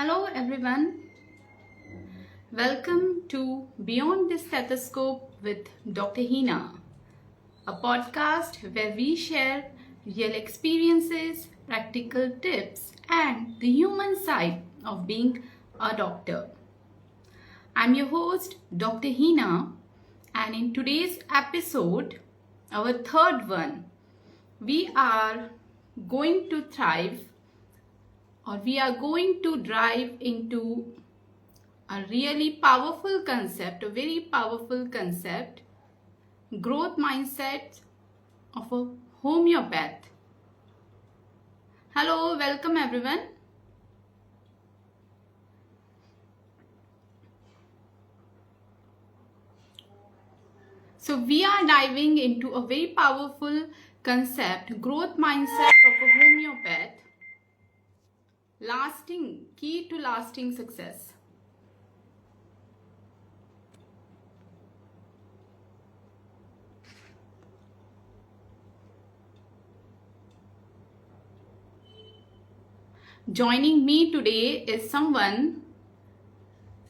Hello everyone, welcome to Beyond the Stethoscope with Dr. Heena, a podcast where we share real experiences, practical tips, and the human side of being a doctor. I'm your host, Dr. Heena, and in today's episode, our third one, we are going to thrive or we are going to dive into a really powerful concept, a very powerful concept, growth mindset of a homeopath. Hello, welcome everyone. So we are diving into a very powerful concept, growth mindset of a homeopath, key to lasting success. Joining me today is someone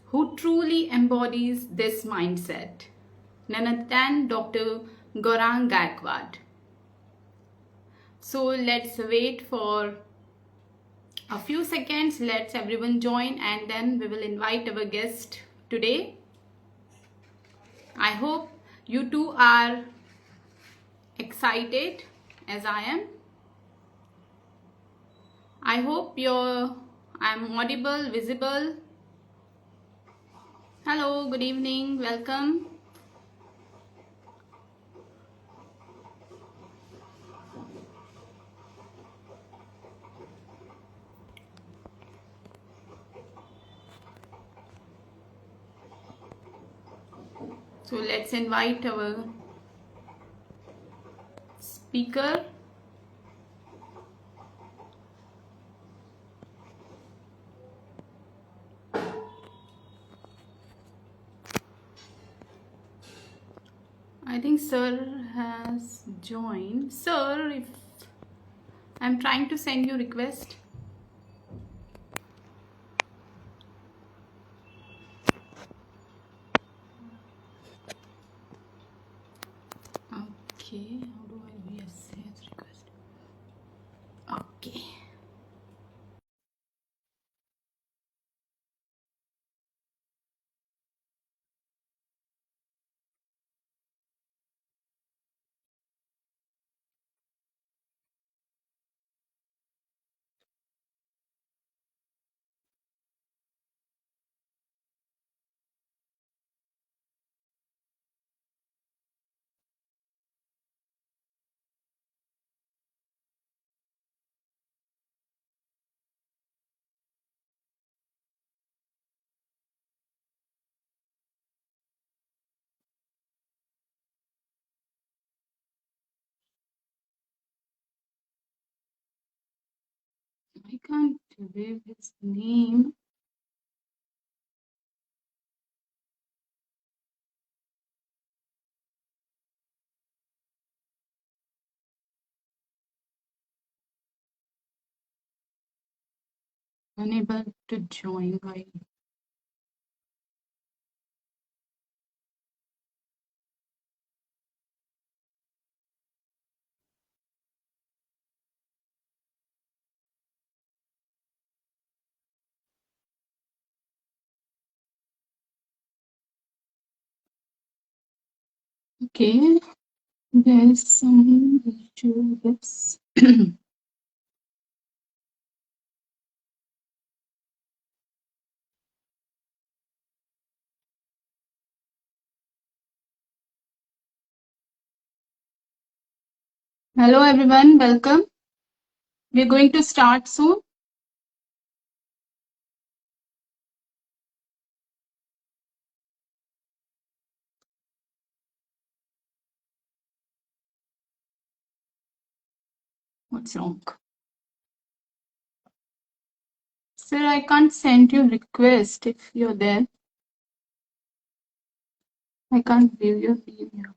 who truly embodies this mindset, none other than Dr. Gaurang Gaikwad. So let's wait for a few seconds. Let's everyone join and then we will invite our guest today. I hope you two are excited as I am. I hope I'm audible, visible. Hello, good evening, welcome. So let's invite our speaker. I think sir has joined. Sir, if I'm trying to send you request. Okay, how do I say his request? Okay. I can't believe his name. Unable to join. Why? Okay, there's some issue. Yes. Hello everyone, welcome. We're going to start soon. What's wrong? Sir, I can't send you request if you're there. I can't view your video.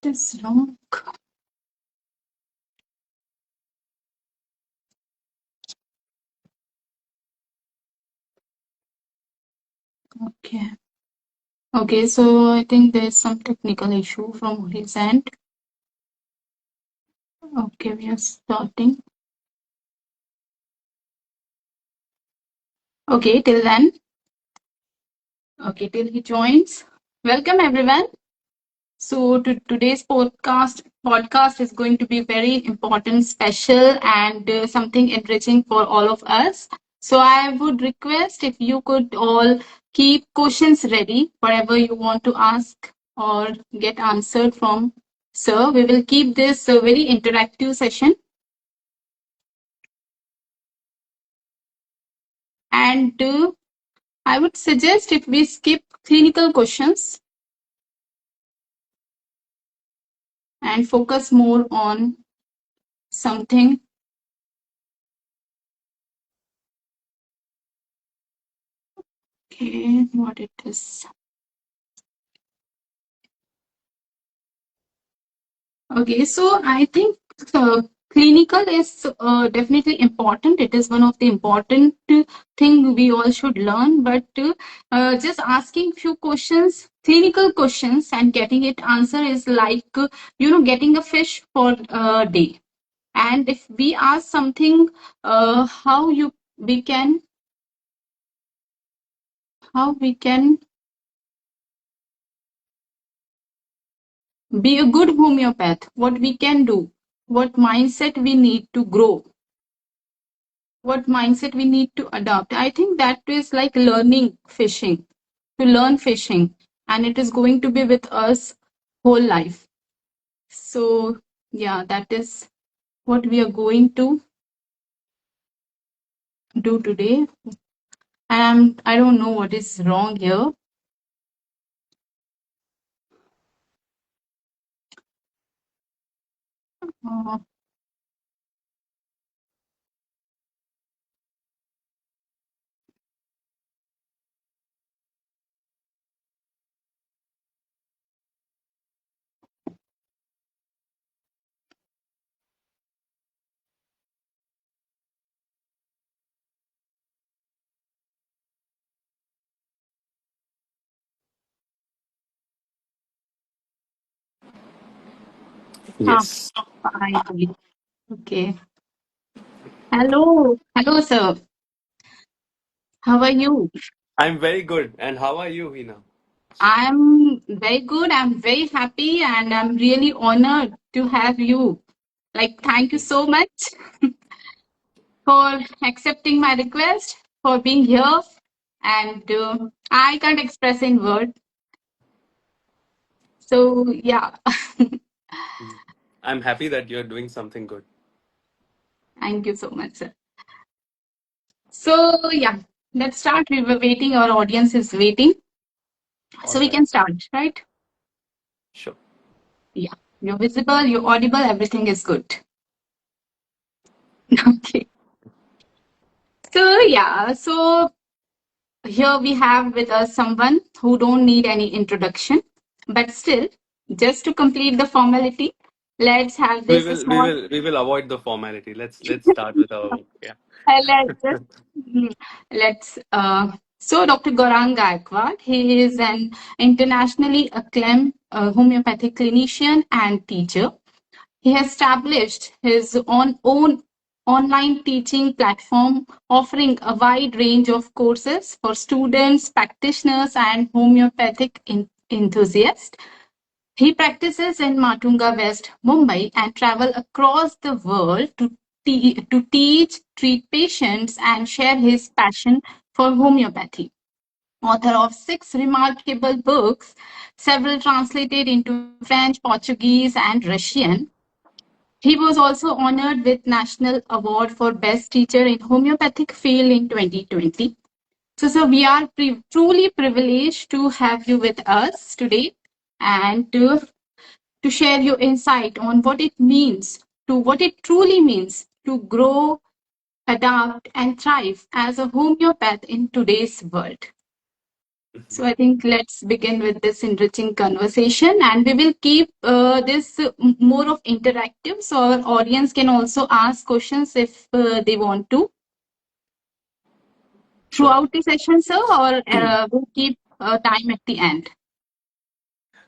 What is wrong? Okay. Okay, so I think there's some technical issue from his end. Okay, we are starting. Okay, till then. Okay, till he joins. Welcome everyone. So today's podcast is going to be very important, special, and something enriching for all of us. So I would request if you could all keep questions ready, whatever you want to ask or get answered from sir. We will keep this a very interactive session, and I would suggest if we skip clinical questions and focus more on something. Okay, what it is. Okay, so I think clinical is definitely important. It is one of the important thing we all should learn. But just asking few questions, clinical questions, and getting it answer is like getting a fish for a day. And if we ask something, how you we can be a good homeopath, what we can do, what mindset we need to grow, what mindset we need to adopt. I think that is like learning fishing, to learn fishing, and it is going to be with us whole life. So, yeah, that is what we are going to do today. And I don't know what is wrong here. Uh, ah, Yes. finally. Okay. Hello, sir. How are you? I'm very good. And how are you, Heena? I'm very good. I'm very happy, and I'm really honored to have you. Like, thank you so much for accepting my request, for being here. And I can't express in words. So, yeah, I'm happy that you're doing something good. thank you so much, sir. So, yeah, let's start. We were waiting, our audience is waiting. All So, we right. can start, right? Sure. Yeah, you're visible, you're audible, everything is good. Okay. So here we have with us someone who don't need any introduction, but still, just to complete the formality, let's have We this will we small. will we will avoid the formality. Let's start with our yeah. Let's just let's. So Dr. Gaurang Gaikwad, he is an internationally acclaimed homeopathic clinician and teacher. He has established his own online teaching platform offering a wide range of courses for students, practitioners, and homeopathic enthusiasts. He practices in Matunga, West Mumbai, and travel across the world to teach, treat patients, and share his passion for homeopathy. Author of 6 remarkable books, several translated into French, Portuguese, and Russian, he was also honored with National Award for Best Teacher in Homeopathic Field in 2020. So we are truly privileged to have you with us today and to share your insight on what it truly means to grow, adapt, and thrive as a homeopath in today's world. So I think let's begin with this enriching conversation, and we will keep this more of interactive, so our audience can also ask questions if they want to Sure. throughout the session, sir, or we'll keep time at the end.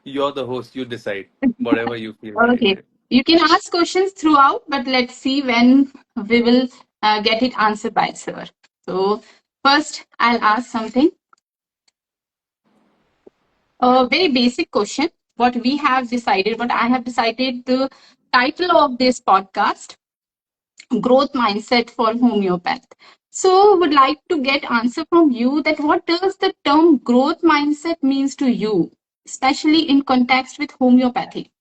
You're the host. You decide whatever you feel Okay, right. you can ask questions throughout, but let's see when we will get it answered by sir. So first, I'll ask something. A very basic question. What we have decided, what I have decided, the title of this podcast, growth mindset for homeopath. So would like to get answer from you that what does the term growth mindset means to you, especially in context with homeopathy?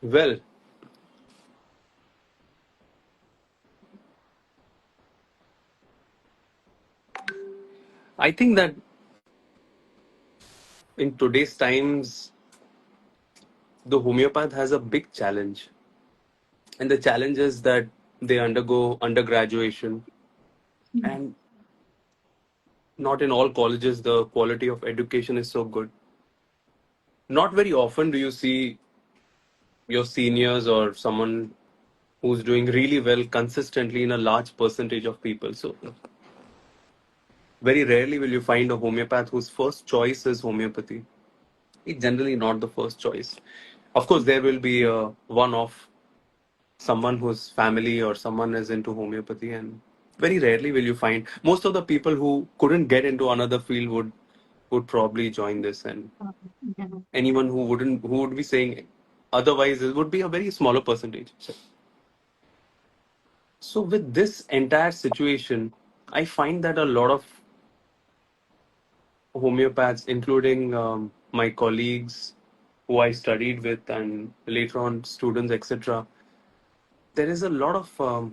Well, I think that in today's times, the homeopath has a big challenge. And the challenge is that they undergo undergraduation, and not in all colleges the quality of education is so good. Not very often do you see your seniors or someone who's doing really well consistently in a large percentage of people. So very rarely will you find a homeopath whose first choice is homeopathy. It's generally not the first choice. Of course, there will be a one off, someone whose family or someone is into homeopathy, and very rarely will you find most of the people who couldn't get into another field would probably join this, and anyone who wouldn't, who would be saying otherwise, it would be a very smaller percentage. So with this entire situation, I find that a lot of homeopaths, including my colleagues who I studied with and later on students, etc., there is a lot of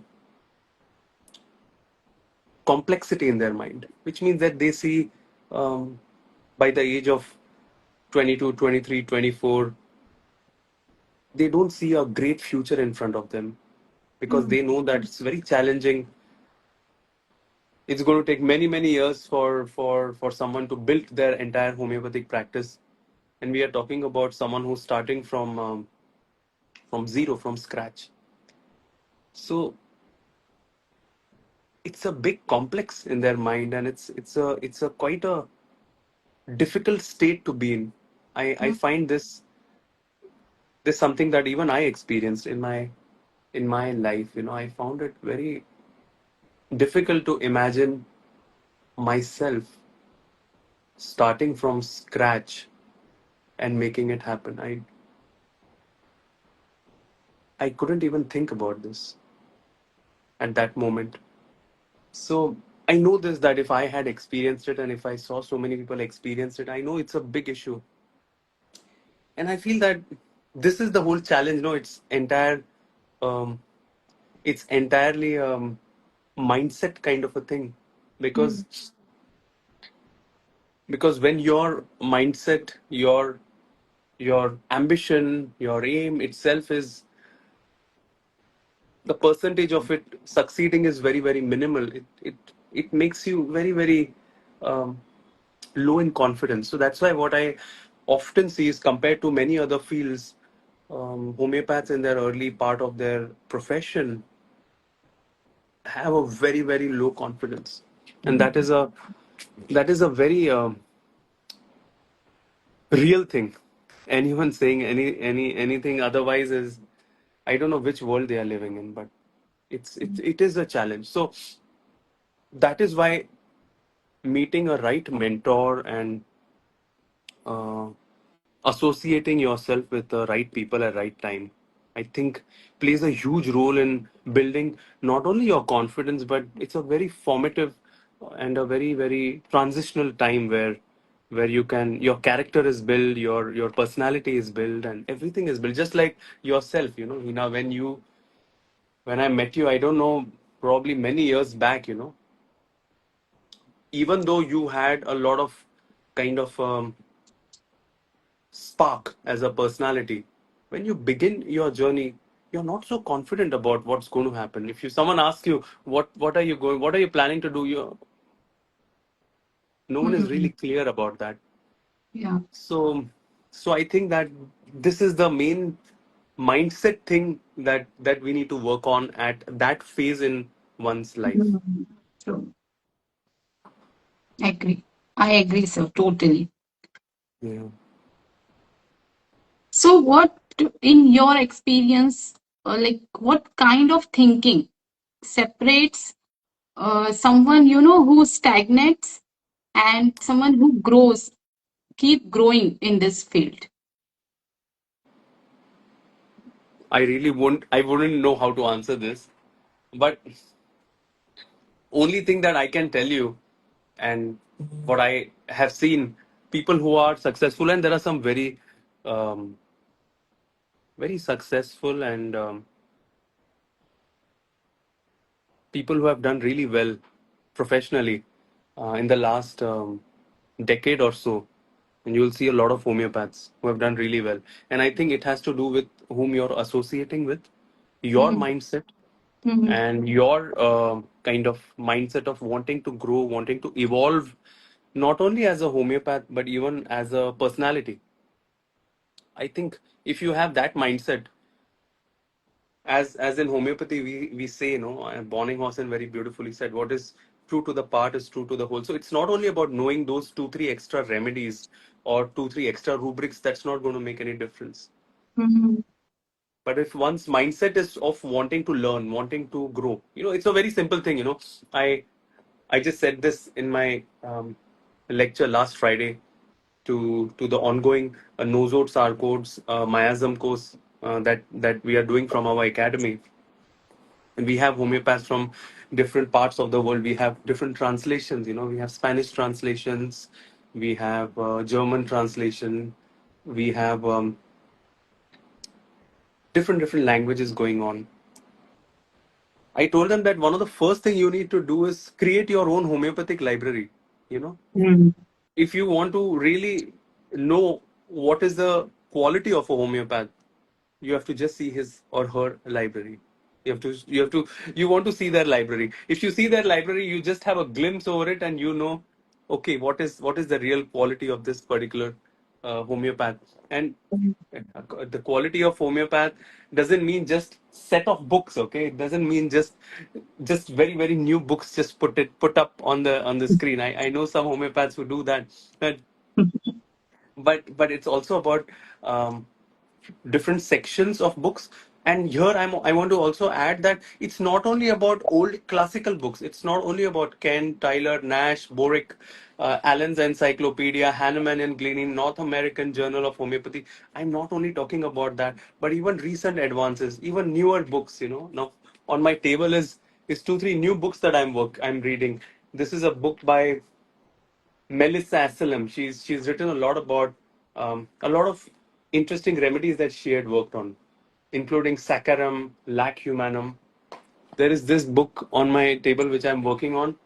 complexity in their mind, which means that they see um, by the age of 22, 23, 24, they don't see a great future in front of them because they know that it's very challenging. It's going to take many, many years for someone to build their entire homeopathic practice. And we are talking about someone who's starting from zero, from scratch. So it's a big complex in their mind, and it's a quite a difficult state to be in. I find this something that even I experienced in my life. I found it very difficult to imagine myself starting from scratch and making it happen. I couldn't even think about this at that moment. So I know this, that if I had experienced it and if I saw so many people experience it, I know it's a big issue. And I feel that this is the whole challenge. No, um, it's entirely mindset kind of a thing, because when your mindset, your ambition, your aim itself is, the percentage of it succeeding is very, very minimal. It makes you very, very um, low in confidence. So that's why what I often see is, compared to many other fields, homeopaths in their early part of their profession have a very, very low confidence, and that is a very real thing. Anyone saying anything otherwise is, I don't know which world they are living in, but it is a challenge. So that is why meeting a right mentor and uh, associating yourself with the right people at right time, I think, plays a huge role in building not only your confidence, but it's a very formative and a very, very transitional time where your character is built, your personality is built, and everything is built, just like yourself. Hina, when I met you, I don't know, probably many years back, even though you had a lot of kind of spark as a personality, when you begin your journey, you're not so confident about what's going to happen. If you someone asks you what are you planning to do, you no one is really Hmm. clear about that. Yeah. So so I think that this is the main mindset thing that we need to work on at that phase in one's life. Mhm. True. Agree. I agree, sir. Totally. Yeah. So, what, in your experience, like, what kind of thinking separates someone, who stagnates and someone who grows, keep growing in this field? I wouldn't know how to answer this, but only thing that I can tell you, and what I have seen, people who are successful, and there are some um, very successful and people who have done really well professionally in the last decade or so. And you'll see a lot of homeopaths who have done really well. And I think it has to do with whom you're associating with, your Mm-hmm. mindset, Mm-hmm. and your kind of mindset of wanting to grow, wanting to evolve, not only as a homeopath, but even as a personality. I think if you have that mindset, as in homeopathy we say, Bonninghausen very beautifully said, what is true to the part is true to the whole. So it's not only about knowing those two three extra remedies or two three extra rubrics. That's not going to make any difference. Mm-hmm. But if one's mindset is of wanting to learn, wanting to grow, it's a very simple thing. I just said this in my lecture last Friday to the ongoing nosodes, sarcodes, miasm course that we are doing from our academy. And we have homeopaths from different parts of the world. We have different translations. We have Spanish translations, we have German translation, we have different languages going on. I told them that one of the first thing you need to do is create your own homeopathic library. You know, Mm-hmm. if you want to really know what is the quality of a homeopath, you have to just see his or her library. You want to see their library. If you see their library, you just have a glimpse over it, and okay, what is the real quality of this particular homeopath. And the quality of homeopath doesn't mean just set of books. Okay, it doesn't mean just very very new books, just put up on the screen. I know some homeopaths who do that. But it's also about different sections of books. And here I want to also add that it's not only about old classical books. It's not only about Ken, Tyler, Nash, Borick, Allen's Encyclopedia, Hahnemann and Gleaning, North American Journal of Homeopathy. I'm not only talking about that, but even recent advances, even newer books. Now on my table is two three new books that I'm reading. This is a book by Melissa Asylum. She's written a lot of interesting remedies that she had worked on, including Saccharum, Lac Humanum. There is this book on my table which I'm working on.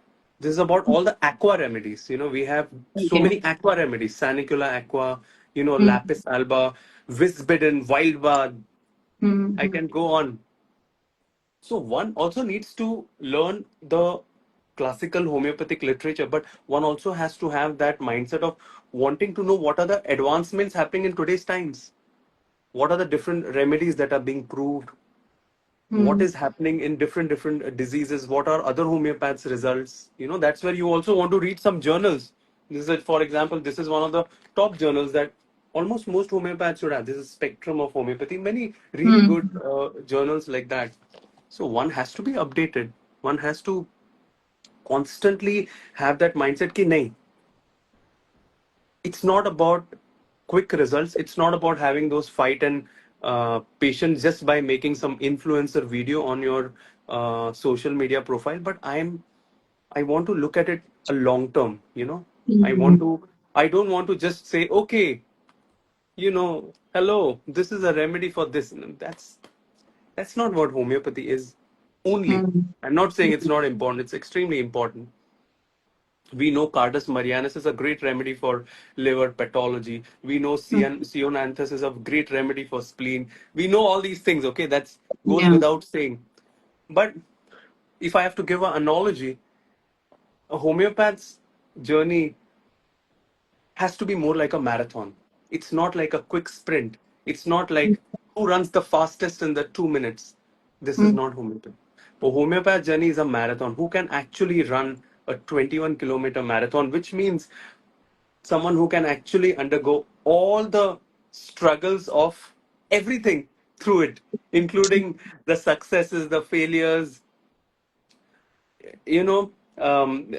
This is about all the aqua remedies. We have so Okay. many aqua remedies: Sanicula aqua, Mm-hmm. Lapis alba, Visbidden, Wild Bath. I Mm-hmm. can go on. So one also needs to learn the classical homeopathic literature, but one also has to have that mindset of wanting to know what are the advancements happening in today's times. What are the different remedies that are being proved? What is happening in different diseases? What are other homeopaths results? That's where you also want to read some journals. For example, this is one of the top journals that almost most homeopaths should have. This is Spectrum of Homeopathy. Many really good Mm-hmm. journals like that. So one has to be updated. One has to constantly have that mindset ki nahi, it's not about quick results. It's not about having those fight and patience just by making some influencer video on your social media profile. But I want to look at it a long term. Mm-hmm. I don't want to just say, okay, hello, this is a remedy for this. That's not what homeopathy is only. Mm-hmm. I'm not saying it's not important. It's extremely important. We know Cardus marianus is a great remedy for liver pathology. We know Mm. Ceonanthus is a great remedy for spleen. We know all these things. Okay, that goes Yeah. without saying. But if I have to give an analogy, a homeopath's journey has to be more like a marathon. It's not like a quick sprint. It's not like who runs the fastest in the 2 minutes. This is Mm. not homeopath. A homeopath journey is a marathon. Who can actually run a 21-kilometer marathon, which means someone who can actually undergo all the struggles of everything through it, including the successes, the failures, you know,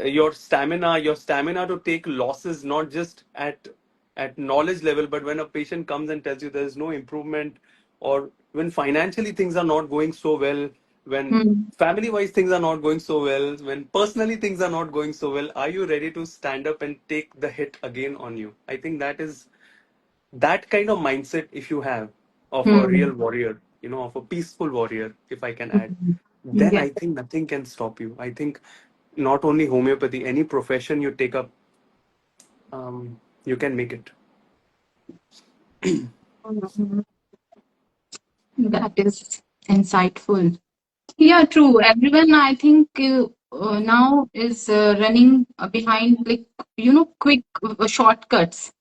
your stamina to take losses, not just at knowledge level, but when a patient comes and tells you there is no improvement, or when financially things are not going so well, when Mm. family wise things are not going so well, when personally things are not going so well, are you ready to stand up and take the hit again on you? I think that is that kind of mindset, if you have, of a real Mm. warrior, of a peaceful warrior, if I can add, Mm. then Yeah. I think nothing can stop you. I think not only homeopathy, any profession you take up, you can make it. Mhm. That is insightful. Yeah, true. Everyone, I think, now is running behind, like, quick shortcuts.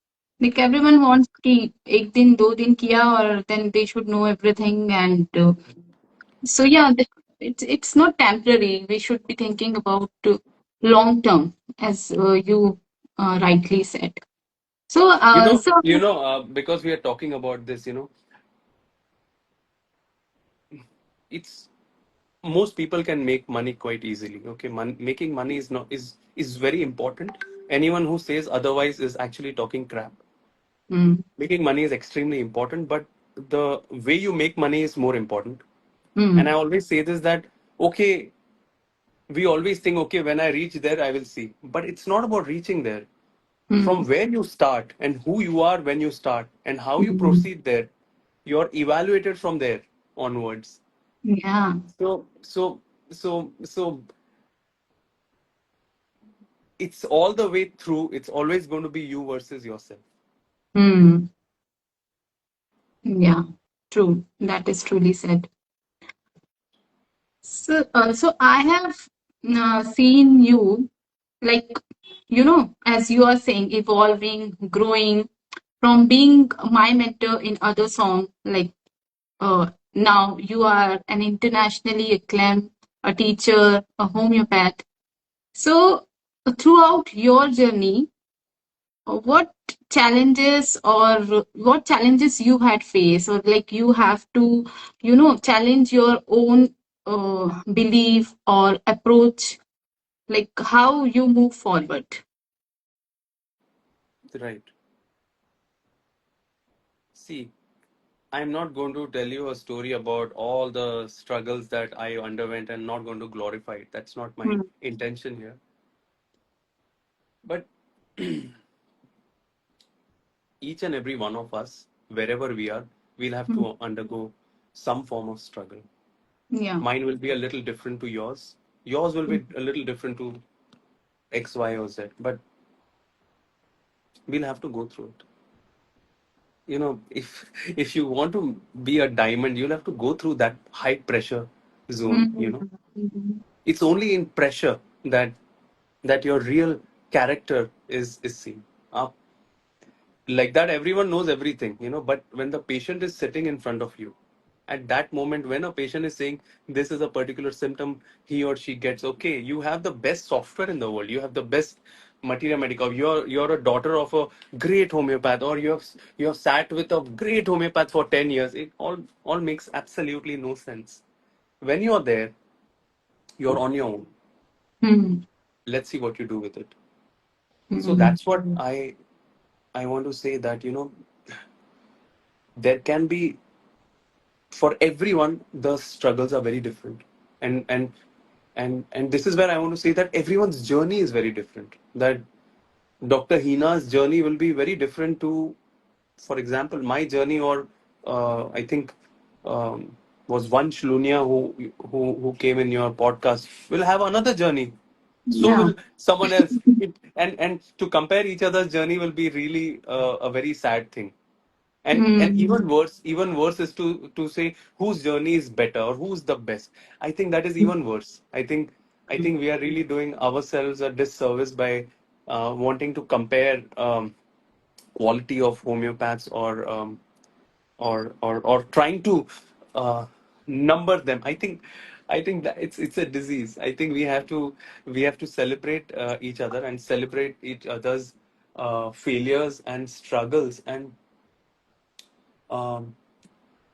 Like, everyone wants ki ek din, do din kiya, or then they should know everything. And so, yeah, it's not temporary. We should be thinking about long term, as you rightly said. So, Because we are talking about this, it's most people can make money quite easily. Okay, making money is not is very important. Anyone who says otherwise is actually talking crap. mm, Making money is extremely important, but the way you make money is more important. And I mm, always say this, that okay, we always think, okay, when I reach there I will see, but it's not about reaching there. From mm, where you start and who you are when you start and how you mm, proceed there, you're evaluated from there onwards. yeah. So it's all the way through, it's always going to be you versus yourself. Mm, yeah, true. That is truly said. So I have seen you, like, as you are saying, evolving, growing from being my mentor in other song, like, now you are an internationally acclaimed a teacher, a homeopath. So throughout your journey, what challenges you had faced, or like you have to challenge your own belief or approach, like how you move forward. Right. See, I'm not going to tell you a story about all the struggles that I underwent and not going to glorify it. That's not my Mm, intention here. But each and every one of us, wherever we are, we'll have mm, to undergo some form of struggle. yeah. Mine will be a little different to yours. Yours will Mm, be a little different to X, Y, or Z. But we'll have to go through it. If if you want to be a diamond, you'll have to go through that high pressure zone. mm, mm, It's only in pressure that your real character is seen. Uh, like that, everyone knows everything, but when the patient is sitting in front of you, at that moment, when a patient is saying this is a particular symptom he or she gets, okay, you have the best software in the world, you have the best materia medica, you're a daughter of a great homeopath, or you have sat with a great homeopath for 10 years. It all makes absolutely no sense. When you're there, you're on your own. mm, Let's see what you do with it. So mm, that's what I want to say, that there can be, for everyone the struggles are very different, and this is where I want to say that everyone's journey is very different. That Dr. Heena's journey will be very different to, for example, my journey, or I think was Vansh Lunia, who came in your podcast, will have another journey. So Yeah. will someone else. And to compare each other's journey will be really a very sad thing. And Mm. even worse is to say whose journey is better or who's the best. I think that is even worse. I think we are really doing ourselves a disservice by wanting to compare quality of homeopaths or trying to uh, number them. I think that it's a disease. I think we have to celebrate each other and celebrate each other's failures and struggles, um,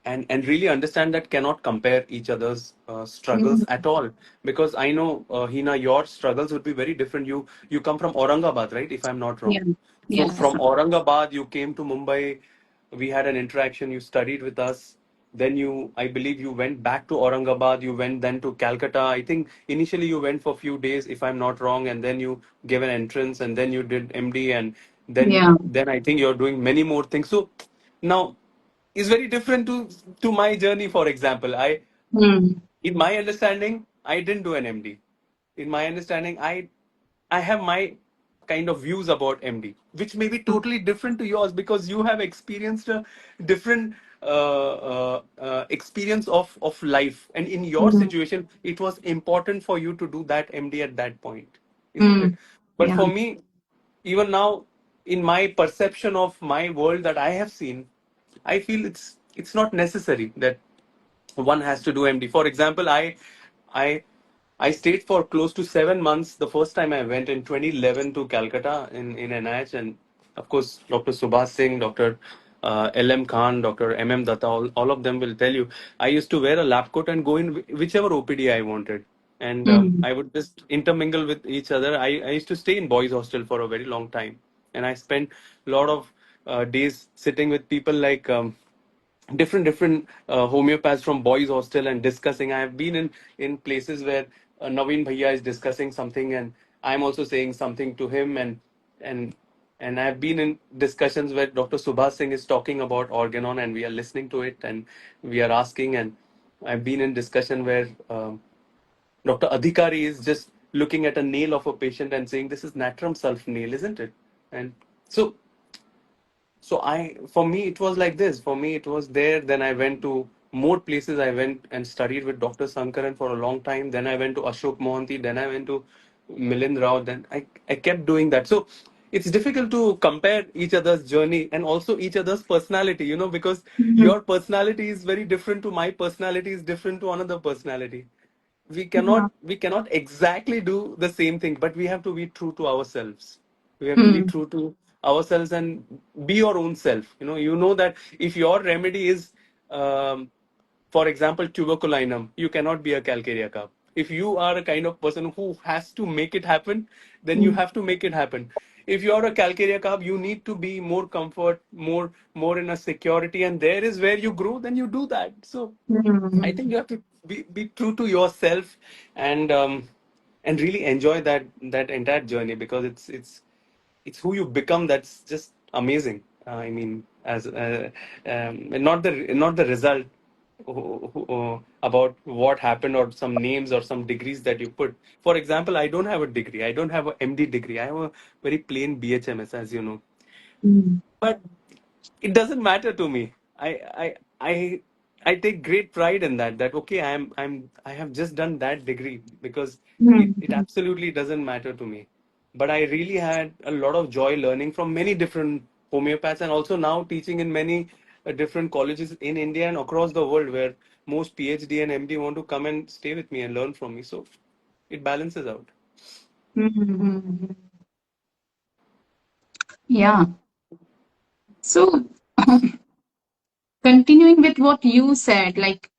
and really understand that cannot compare each other's struggles Mm. at all, because I know, Hina, your struggles would be very different. You come from Aurangabad, right, if I'm not wrong? Yeah. So Yes. from Aurangabad you came to Mumbai, we had an interaction, you studied with us, then I believe you went back to Aurangabad, you went then to Calcutta. I think initially you went for a few days, if I'm not wrong, and then you gave an entrance, and then you did MD, and then Yeah. then I think you're doing many more things. So now is very different to my journey. For example, Mm. in my understanding, I didn't do an MD. In my understanding, I have my kind of views about MD, which may be totally different to yours, because you have experienced a different experience of life, and in your Mm. situation, it was important for you to do that MD at that point, isn't it? Mm. But Yeah. for me, even now, in my perception of my world that I have seen, I feel it's not necessary that one has to do MD. For example, I I stayed for close to 7 months the first time I went in 2011 to Calcutta in NIH, and of course Dr. Subhas Singh, Dr. LM Khan, Dr. MM Datta, all of them will tell you I used to wear a lab coat and go in whichever OPD I wanted, and Mm. I would just intermingle with each other. I used to stay in boys' hostel for a very long time, and I spent a lot of days sitting with people like. Different homeopaths from boys hostel and discussing. I have been in places where Naveen Bhaiya is discussing something, and I'm also saying something to him, and and I've been in discussions where Dr. Subhas Singh is talking about organon, and we are listening to it, and we are asking. And I've been in discussion where Dr. Adhikari is just looking at a nail of a patient and saying, this is natrum sulf nail, isn't it? And so for me, it was like this. For me, it was there. Then I went to more places. I went and studied with Dr. Sankaran for a long time. Then I went to Ashok Mohanty. Then I went to Milind Rao. Then I kept doing that. So it's difficult to compare each other's journey and also each other's personality, because Mm. your personality is very different to my personality, is different to another personality. we Yeah. cannot we cannot exactly do the same thing, but we have to be true to ourselves. We have to be Mm. true to ourselves and be your own self. You know that if your remedy is, um, for example, tuberculinum, you cannot be a calcarea carb. If you are a kind of person who has to make it happen, then you Mm. have to make it happen. If you are a calcarea carb, you need to be more comfort, more in a security, and there is where you grow. Then you do that. So I Mm. think you have to be true to yourself, and really enjoy that entire journey, because it's who you become that's just amazing. I mean, as not the result about what happened or some names or some degrees that you put. For example, I don't have a degree. I don't have a MD degree. I have a very plain BHMS, as you know. Mm. But it doesn't matter to me. I take great pride in that okay, I have just done that degree, because it Mm. absolutely doesn't matter to me. But I really had a lot of joy learning from many different homeopaths, and also now teaching in many different colleges in India and across the world, where most PhD and MD want to come and stay with me and learn from me. So it balances out. Mm. Yeah. So, continuing with what you said, like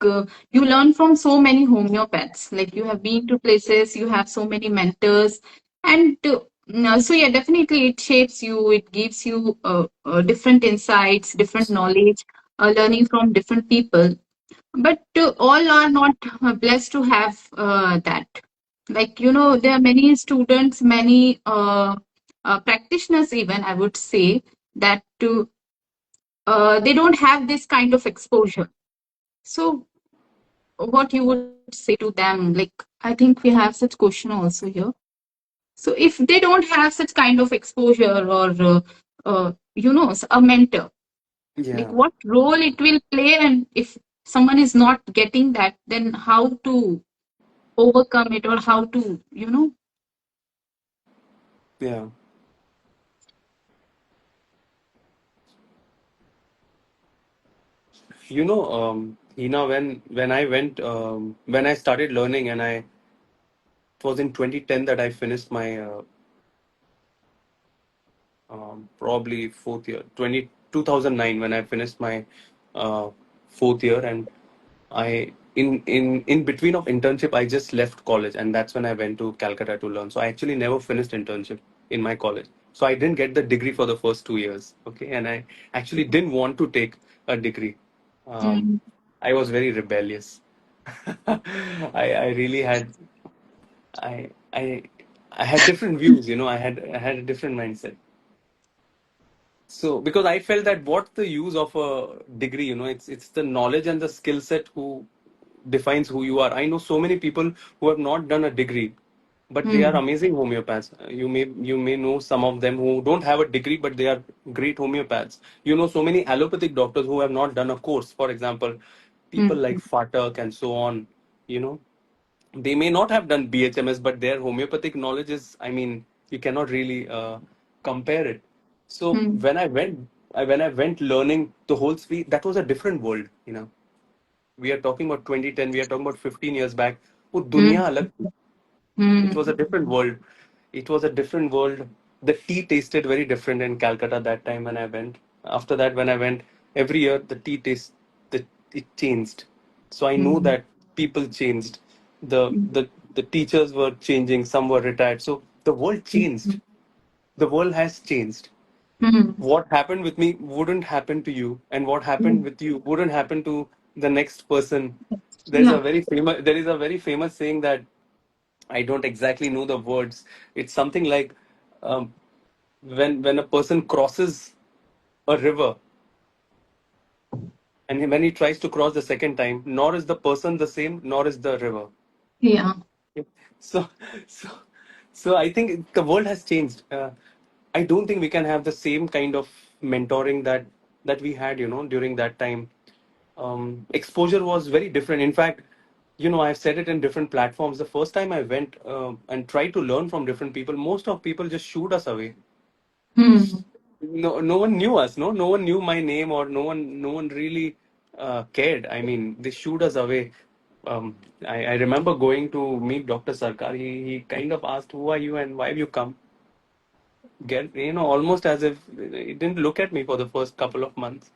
you learn from so many homeopaths, like you have been to places, you have so many mentors, and so yeah, definitely it shapes you, it gives you different insights, different knowledge, learning from different people. But all are not blessed to have that. Like, there are many students, many practitioners, even I would say, that they don't have this kind of exposure. So, what you would say to them? Like, I think we have such question also here. So if they don't have such kind of exposure or a mentor, like Yeah, what role it will play, and if someone is not getting that, then how to overcome it, or how to yeah. Hina, when I started learning, and it was in 2010 that I finished my probably fourth year, 2009 when I finished my uh, fourth year, and I in between of internship I just left college, and that's when I went to Calcutta to learn. So I actually never finished internship in my college. So I didn't get the degree for the first 2 years. Okay, and I actually didn't want to take a degree. Um, Mm, I was very rebellious. I really had I I I had different views. I had a different mindset. So, because I felt that what's the use of a degree? It's the knowledge and the skill set who defines who you are. I know so many people who have not done a degree, but they are mm, amazing homeopaths. You may know some of them who don't have a degree, but they are great homeopaths. You know so many allopathic doctors who have not done a course. For example, people mm, like Fatak and so on. You know, they may not have done BHMS, but their homeopathic knowledge is, I mean, you cannot really compare it. So mm, when I went learning the whole suite, that was a different world. We are talking about 2010, we are talking about 15 years back. वो दुनिया mm, अलग थी. It was a mm. different world. It was a different world. The tea tasted very different in Calcutta that time when I went. After that, when I went, every year the tea taste, the it changed. So I know Mm, that people changed. The mm, the the teachers were changing. Some were retired. So the world changed. The world has changed. mm, What happened with me wouldn't happen to you, and what happened mm. with you wouldn't happen to the next person. Yeah. There is a very famous saying that I don't exactly know the words. It's something like, um, when a person crosses a river, and when he tries to cross the second time, nor is the person the same, nor is the river. Yeah. So, so, so I think the world has changed. I don't think we can have the same kind of mentoring that we had, during that time. Exposure was very different. In fact, I've said it in different platforms. The first time I went and tried to learn from different people, most of people just shoot us away. Mm. No one knew us. No one knew my name, or no one really cared. I mean, they shooed us away. I remember going to meet Dr. Sarkar. He kind of asked, "Who are you and why have you come?" Almost as if he didn't look at me for the first couple of months.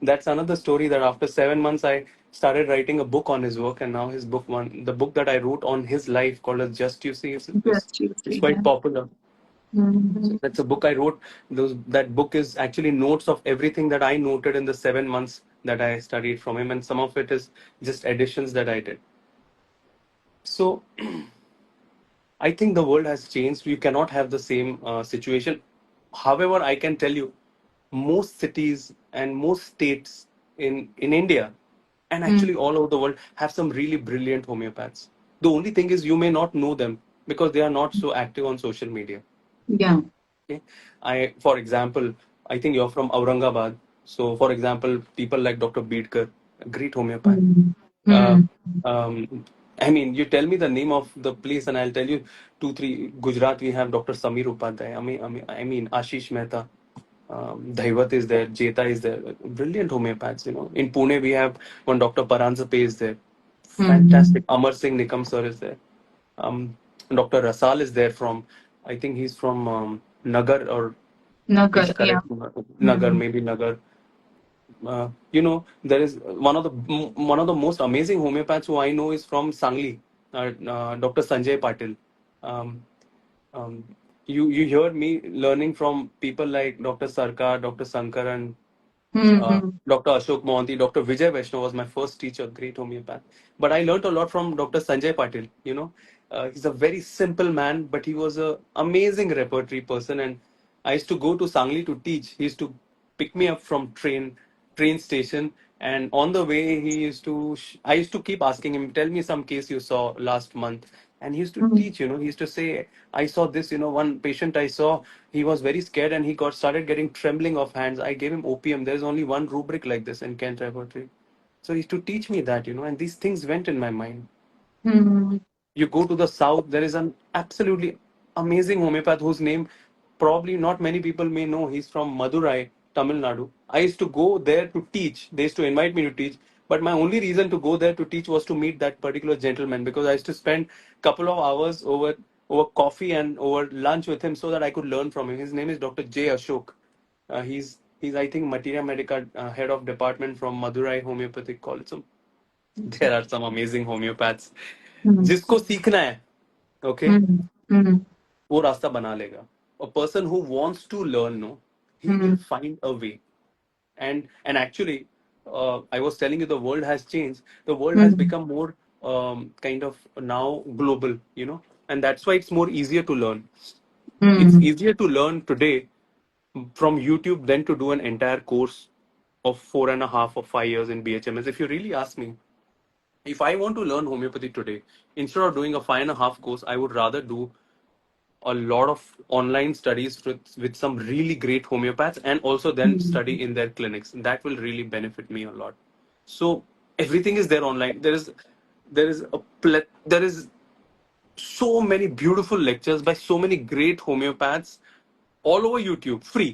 That's another story, that after 7 months I started writing a book on his work, and now the book that I wrote on his life, called as Just You See, Yes, you is see. quite Yeah. popular. So Mm, that's a book I wrote. That book is actually notes of everything that I noted in the 7 months that I studied from him, and some of it is just additions that I did. So I think the world has changed. You cannot have the same situation. However, I can tell you, most cities and most states in India, and mm. actually all over the world, have some really brilliant homeopaths. The only thing is you may not know them because they are not so active on social media. Yeah. Okay. For example, I think you're from Aurangabad. So, for example, people like Dr. Bidkar, a great homeopath. Mm, Uh, mm, I mean, you tell me the name of the place, and I'll tell you two, three. Gujarat, we have Dr. Samir Upadhyay. I mean, Ashish Mehta. Dhaivat is there. Jeta is there. Brilliant homeopaths. In Pune, we have one Dr. Paranzape is there. mm. Fantastic. Amar Singh Nikam sir is there. Um, Dr. Rasal is there from, I think he's from Nagar, or please Nagar. Yeah. correct me, Nagar, Mm. maybe Nagar. There is one of the most amazing homeopaths who I know is from Sangli, Dr. Sanjay Patil. Um, um, you hear me learning from people like Dr. Sarkar, Dr. Sankaran, Mm, Dr. Ashok Mohanty, Dr. Vijay Vaishnav was my first teacher, great homeopath. But I learned a lot from Dr. Sanjay Patil. He's a very simple man, but he was a amazing repertory person. And I used to go to Sangli to teach. He used to pick me up from train station, And on the way, he used to, I used to keep asking him, tell me some case you saw last month. And he used to Mm. teach, he used to say, I saw this, one patient I saw, he was very scared and he started getting trembling of hands. I gave him opium. There's only one rubric like this in Kent Laboratory. So he used to teach me that, and these things went in my mind. Mm. You go to the south, there is an absolutely amazing homeopath whose name probably not many people may know. He's from Madurai, Tamil Nadu. I used to go there to teach. They used to invite me to teach. But my only reason to go there to teach was to meet that particular gentleman, because I used to spend a couple of hours over coffee and over lunch with him so that I could learn from him. His name is Dr. J. Ashok. He's I think Materia Medica head of department from Madurai Homeopathic College. So there are some amazing homeopaths. Mm. जिसको सीखना है, okay, Mm. Mm. वो रास्ता बना लेगा. A person who wants to learn, no, he will Mm. find a way. And actually, I was telling you, the world has changed. The world has Mm. become more kind of now global, and that's why it's more easier to learn. It's Mm. easier to learn today from YouTube than to do an entire course of 4.5 or 5 years in BHMS. If you really ask me, if I want to learn homeopathy today, instead of doing a 5.5 course, I would rather do a lot of online studies with some really great homeopaths, and also then Mm. study in their clinics. That will really benefit me a lot. So everything is there online. There is so many beautiful lectures by so many great homeopaths all over YouTube, free.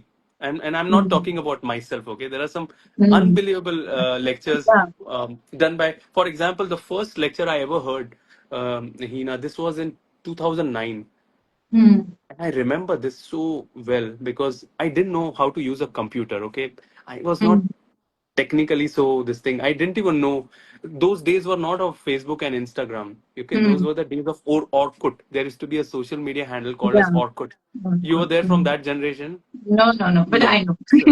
And I'm not Mm. talking about myself, okay? There are some Mm. unbelievable lectures Yeah. done by, for example, the first lecture I ever heard, Heena, this was in 2009. Mm. And I remember this so well because I didn't know how to use a computer, okay? I was not Mm. technically so this thing. I didn't even know. Those days were not of Facebook and Instagram. Okay, those Mm. were the days of Orkut. There used to be a social media handle called as Yeah. Orkut. Oh, You were good. there from Mm. that generation? No, no, no, but No. I know. So,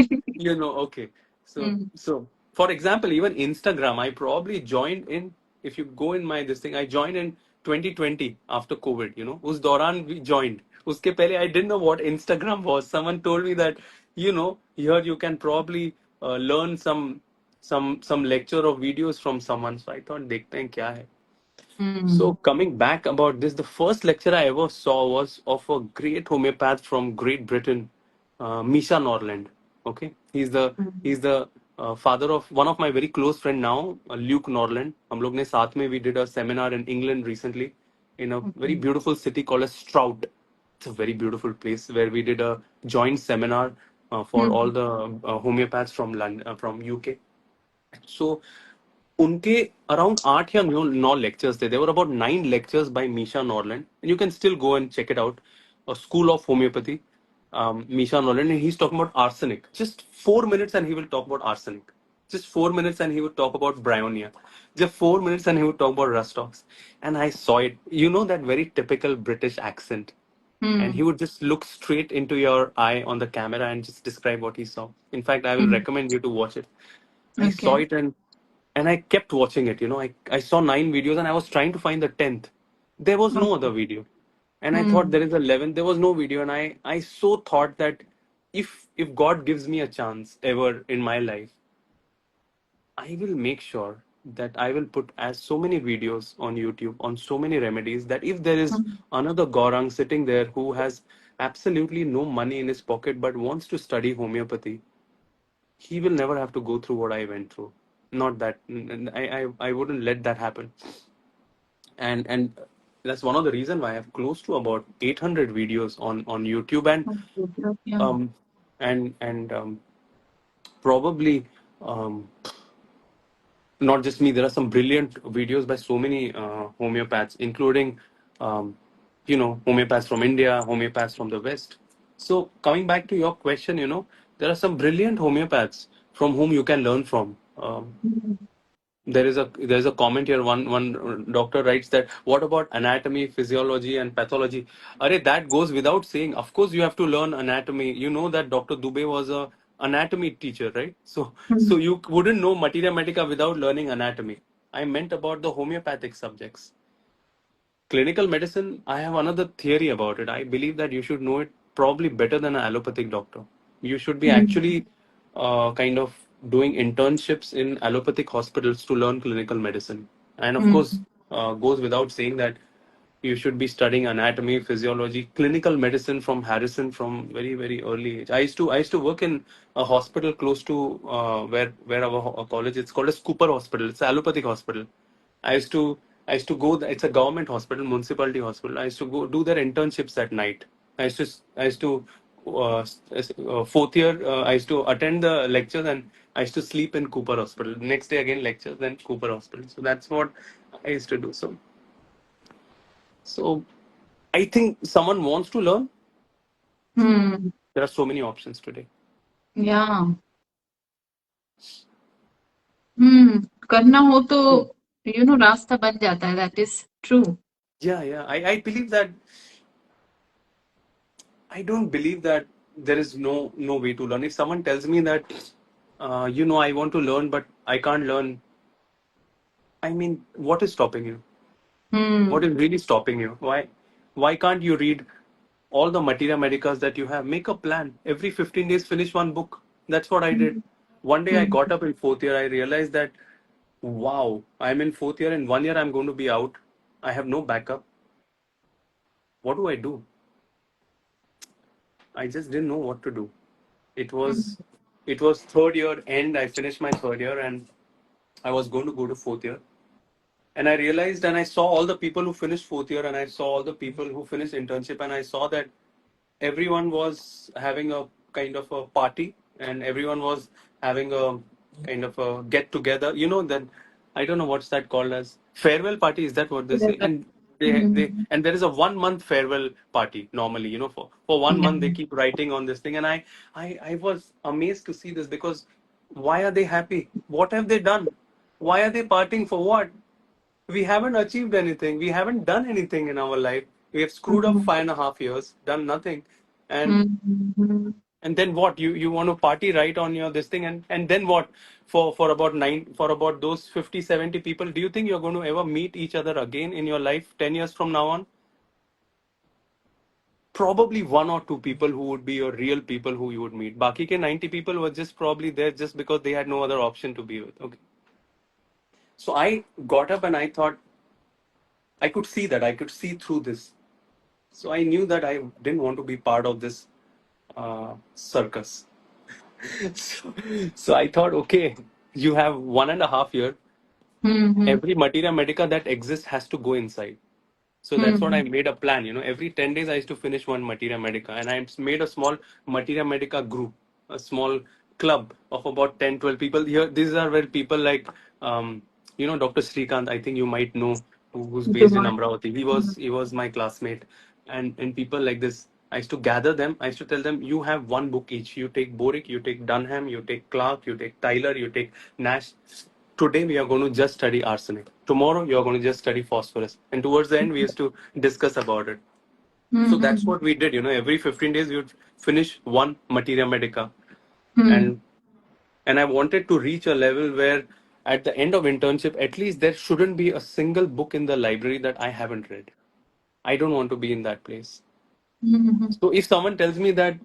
okay. So, Mm. so for example, even Instagram, I probably joined in, if you go in my this thing, I joined in 2020 after COVID, उस दौरान we joined. उसके पहले I didn't know what Instagram was. Someone told me that, here you can probably learn some lecture or videos from someone. So I thought, देखते हैं क्या है. So Mm. coming back about this, the first lecture I ever saw was of a great homeopath from Great Britain, Misha Norland. Okay, Mm. he's the father of one of my very close friend now, Luke Norland. हम लोग ने साथ में we did a seminar in England recently in a very Okay. beautiful city called as Stroud. It's a very beautiful place where we did a joint seminar for all Mm. the homeopaths from London, from UK. So उनके around 8 या 9 lectures थे. There were about 9 lectures by Misha Norland, and you can still go and check it out. A School of Homeopathy, Misha Norland, and he's talking about arsenic. Just 4 minutes, and he will talk about arsenic. Just 4 minutes, and he would talk about bryonia. Just 4 minutes, and he would talk about rustox. And I saw it. You know that very typical British accent, and he Mm. would just look straight into your eye on the camera and just describe what he saw. In fact, I will Mm. recommend you to watch it. I saw Okay. it, and I kept watching it. I saw 9 videos and I was trying to find the 10th. There was no other Okay. video. And I thought Mm. there is 11th. There was no video. And I so thought that if God gives me a chance ever in my life, I will make sure that I will put as so many videos on YouTube on so many remedies that if there is Mm. another Gaurang sitting there who has absolutely no money in his pocket but wants to study homeopathy, he will never have to go through what I went through. Not that I wouldn't let that happen. And that's one of the reason why I have close to about 800 videos on YouTube, Okay. Yeah. um and probably um not just me. There are some brilliant videos by so many homeopaths, including homeopaths from India, homeopaths from the West. So coming back to your question, there are some brilliant homeopaths from whom you can learn from. Mm. There's a comment here. One doctor writes that what about anatomy, physiology, and pathology? Arey, that goes without saying. Of course, you have to learn anatomy. You know that Dr. Dubey was a anatomy teacher, right? So Mm. you wouldn't know materia medica without learning anatomy. I meant about the homeopathic subjects. Clinical medicine, I have another theory about it. I believe that you should know it probably better than an allopathic doctor. You should be Mm. actually kind of doing internships in allopathic hospitals to learn clinical medicine. And of Mm. course, goes without saying that you should be studying anatomy, physiology, clinical medicine from Harrison from very, very early age. I used to work in a hospital close to where our college. It's called as Cooper Hospital. It's an allopathic hospital. I used to I used to go. It's a government hospital, municipality hospital. I used to go do their internships at night. I used to fourth year. I used to attend the lectures and I used to sleep in Cooper Hospital. Next day again lectures, then Cooper Hospital. So that's what I used to do. So I think someone wants to learn. Hmm. There are so many options today. Yeah. Hmm. करना हो तो Hmm. रास्ता बन जाता है. That is true. Yeah, yeah. I believe that I don't believe that there is no way to learn. If someone tells me that I want to learn but I can't learn, I mean, what is stopping you? Hmm. What is really stopping you? Why can't you read all the materia medicas that you have? Make a plan. Every 15 days finish one book. That's what I did. One day I Hmm. got up in fourth year, I realized that wow, I'm in fourth year. In 1 year I'm going to be out. I have no backup. What do I do? I just didn't know what to do. It Hmm. was it was third year end. I finished my third year and I was going to go to fourth year. And I realized and I saw all the people who finished fourth year and I saw all the people who finished internship and I saw that everyone was having a kind of a party and everyone was having a kind of a get together. You know that I don't know what's that called as farewell party. Is that what they say? And they Hmm. and there is a 1 month farewell party normally. For one Yeah. month they keep writing on this thing and I was amazed to see this because why are they happy? What have they done? Why are they partying for what? We haven't achieved anything. We haven't done anything in our life. We have screwed up Hmm. 5.5 years, done nothing. And Hmm. and then what? You want to party right on your this thing and then what? For about those 50, 70 people, do you think you're going to ever meet each other again in your life 10 years from now on? Probably one or two people who would be your real people who you would meet. Baki ke 90 people were just probably there just because they had no other option to be with. Okay. So I got up and I thought I could see that. I could see through this. So I knew that I didn't want to be part of this circus. So I thought, okay, you have 1.5 year. Hmm. Every materia medica that exists has to go inside. So that's what I Hmm. made a plan. Every 10 days I used to finish one materia medica, and I made a small materia medica group, a small club of about 10, 12 people. Here, these are where people like, Dr. Srikanth. I think you might know who's based in Divine. Amravati. He was my classmate, and people like this. I used to gather them. I used to tell them, you have one book each. You take Boric, you take Dunham, you take Clark, you take Tyler, you take Nash. Today we are going to just study arsenic. Tomorrow you are going to just study phosphorus. And towards the end we used to discuss about it. So that's Hmm. what we did. Every 15 days we would finish one materia medica. Hmm. And and I wanted to reach a level where at the end of internship, at least there shouldn't be a single book in the library that I haven't read. I don't want to be in that place. Hmm. So if someone tells me that,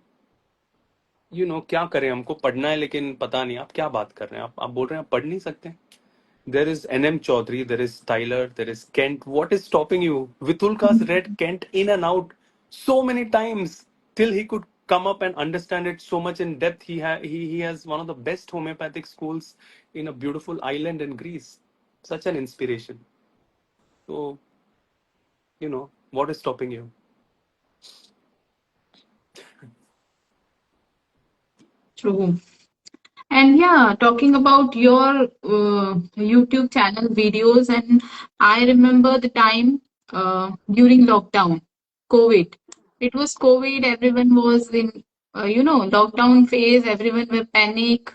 क्या करें हमको पढ़ना है लेकिन पता नहीं आप क्या बात कर रहे हैं आप बोल रहे हैं आप पढ़ नहीं सकते There is N.M. Chaudhary, there is Tyler, there is Kent. What is stopping you? Vitulka's read Kent in and out so many times till he could come up and understand it so much in depth. He has one of the best homeopathic schools in a beautiful island in Greece. Such an inspiration. So, what is stopping you? True. And yeah, talking about your YouTube channel videos, and I remember the time during lockdown, COVID. It was COVID. Everyone was in, lockdown phase. Everyone were panic.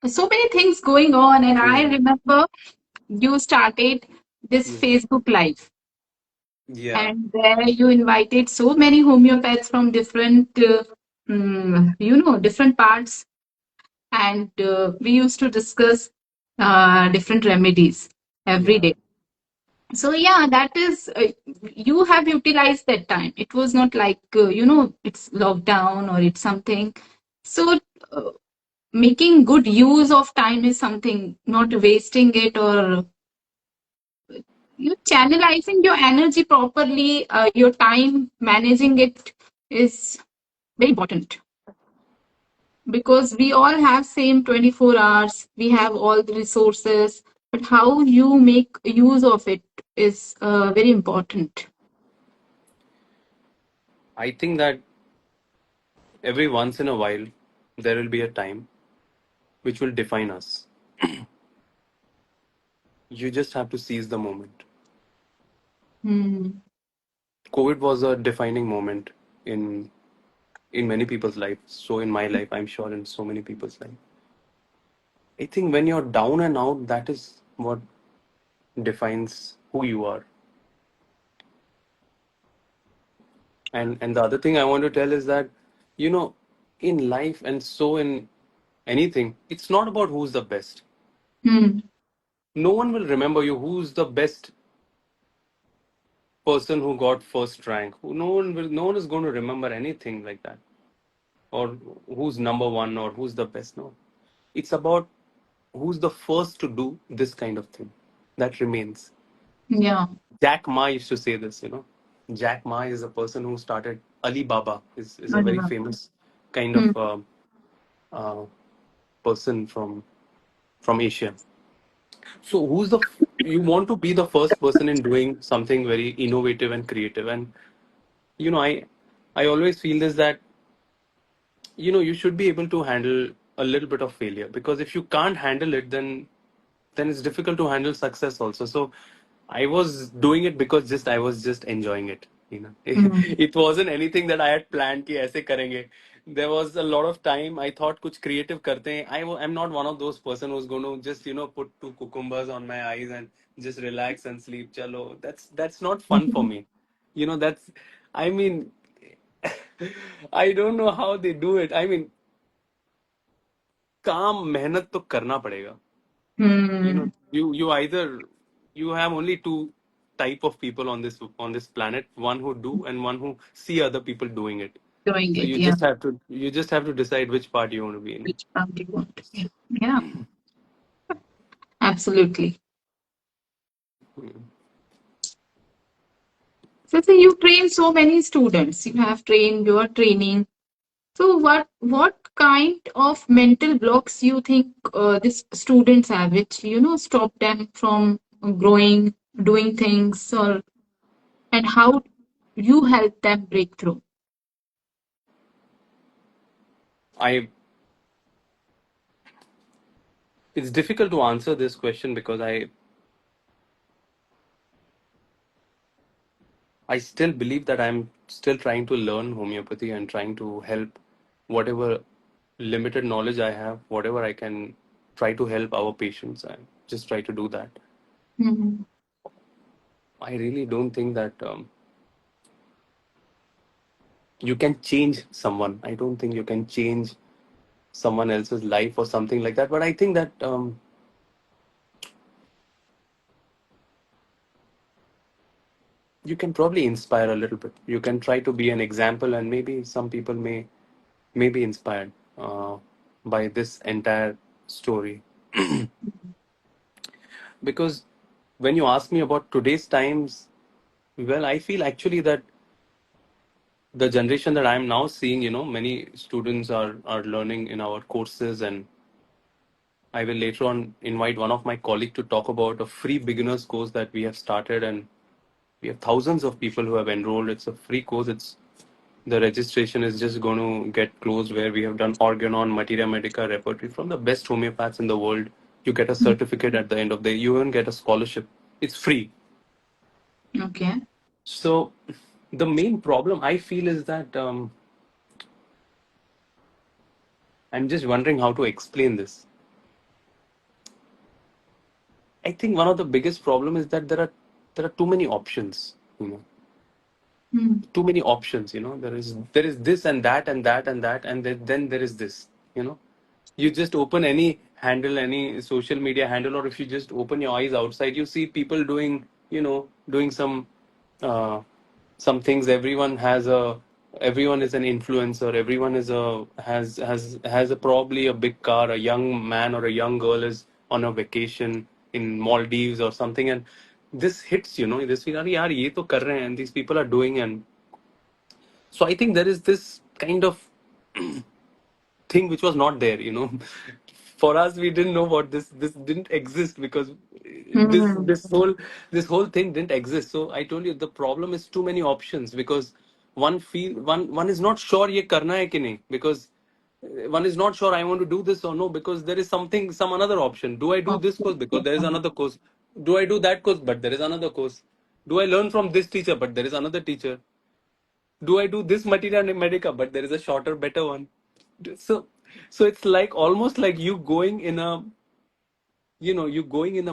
So many things going on, and I Mm. remember you started this Yeah. Facebook Live, Yeah. and there you invited so many homeopaths from different, different parts, and we used to discuss different remedies every Yeah. day. So yeah, that is you have utilized that time. It was not like it's lockdown or it's something. So uh, making good use of time is something, not wasting it, or you channelizing your energy properly, your time, managing it is very important, because we all have same 24 hours, we have all the resources, but how you make use of it is very important. I think that every once in a while there will be a time which will define us. You just have to seize the moment. Hmm. COVID was a defining moment in many people's lives. So in my life, I'm sure in so many people's life. I think when you're down and out, that is what defines who you are. And the other thing I want to tell is that, you know, in life and so in anything, it's not about who's the best. Hmm. No one will remember you who's the best person who got first rank. No one is going to remember anything like that. Or who's number one or who's the best. No. It's about who's the first to do this kind of thing. That remains. Yeah. Jack Ma used to say this, you know. Jack Ma is a person who started Alibaba, is a very Alibaba. famous kind Hmm. of uh, person from Asia. So you want to be the first person in doing something very innovative and creative. And you know, I always feel this that you should be able to handle a little bit of failure, because if you can't handle it, then it's difficult to handle success also. So I was doing it because just I was just enjoying it, you know. Hmm. It wasn't anything that I had planned ki aise karenge. There was a lot of time I thought kuch creative karte hain. I'm not one of those person who's going to just put two cucumbers on my eyes and just relax and sleep. Chalo, that's not fun for me. That's, I mean, I don't know how they do it. I mean, काम मेहनत तो करना पड़ेगा. Hmm. You either, you have only two type of people on this planet, one who do and one who see other people doing it. Doing So it, yeah. you just have to decide which part you want to be in. Which part you want to be. Yeah, absolutely. So you train so many students. You have trained, you are training. So what kind of mental blocks you think these students have, which stop them from growing, doing things, or and how you help them break through? I It's difficult to answer this question because I still believe that I'm still trying to learn homeopathy and trying to help whatever limited knowledge I have, whatever I can try to help our patients. I just try to do that. Hmm. I really don't think that you can change someone. I don't think you can change someone else's life or something like that. But I think that you can probably inspire a little bit. You can try to be an example, and maybe some people may be inspired by this entire story. Because when you ask me about today's times, well, I feel actually that the generation that I'm now seeing, many students are learning in our courses, and I will later on invite one of my colleagues to talk about a free beginners course that we have started, and we have thousands of people who have enrolled. It's a free course. It's The registration is just going to get closed, where we have done organon, materia medica, repertory from the best homeopaths in the world. You get a certificate at the end of the year. You even get a scholarship. It's free. Okay. So the main problem I feel is that I'm just wondering how to explain this. I think one of the biggest problem is that there are too many options. Hmm. Too many options. There is this and that and that and that, and then there is this. You just open any handle, any social media handle, or if you just open your eyes outside, you see people doing, doing uh, some things. Everyone has a everyone is an influencer, everyone is a has a probably a big car, a young man or a young girl is on a vacation in Maldives or something, and this hits, this feel, "Arey yaar, ye to kar rahe hain," and these people are doing. And so I think there is this kind of thing which was not there, for us we didn't know what this didn't exist, because this Hmm. this whole this whole thing didn't exist. So I told you the problem is too many options, because one is not sure ye karna hai ki nahi, because one is not sure I want to do this or no, because there is some another option. Do I do this course? Because there is another course. Do I do that course? But there is another course. Do I learn from this teacher? But there is another teacher. Do I do this material in Medica? But there is a shorter, better one. So, so it's like almost like you going in a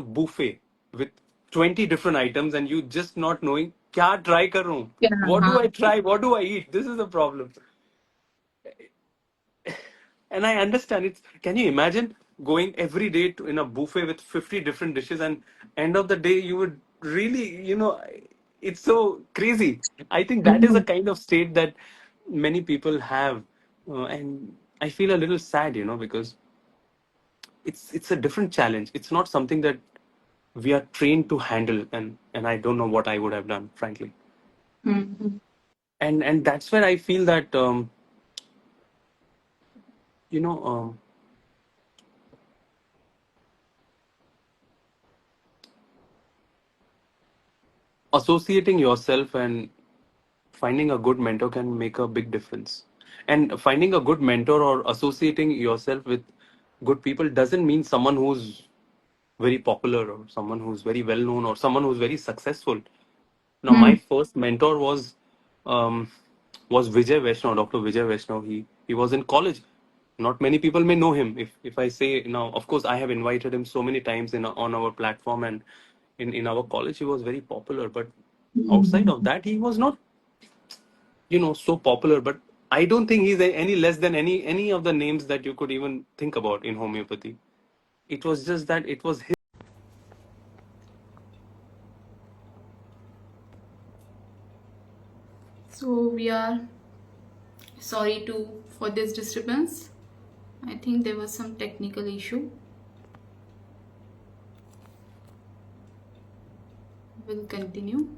buffet with 20 different items, and you just not knowing kya try karu. Yeah. What do I try? What do I eat? This is the problem. And I understand it's. Can you imagine going every day in a buffet with 50 different dishes, and end of the day you would really, it's so crazy. I think that is a Mhm. kind of state that many people have, and I feel a little sad, because it's a different challenge. It's not something that we are trained to handle, and I don't know what I would have done, frankly. Mhm. And that's where I feel that you know. Associating yourself and finding a good mentor can make a big difference. And finding a good mentor or associating yourself with good people doesn't mean someone who's very popular or someone who's very well known or someone who's very successful. Now, my Mhm. first mentor um, was Vijay Vaishnav, Dr. Vijay Vaishnav. He was in college. Not many people may know him. If I say now, of course, I have invited him so many times on our platform, and in our college he was very popular. But outside of Mhm. that, he was not so popular. But I don't think he's any less than any of the names that you could even think about in homeopathy. It was just that it was his. So we are sorry to for this disturbance. I think there was some technical issue. We'll continue.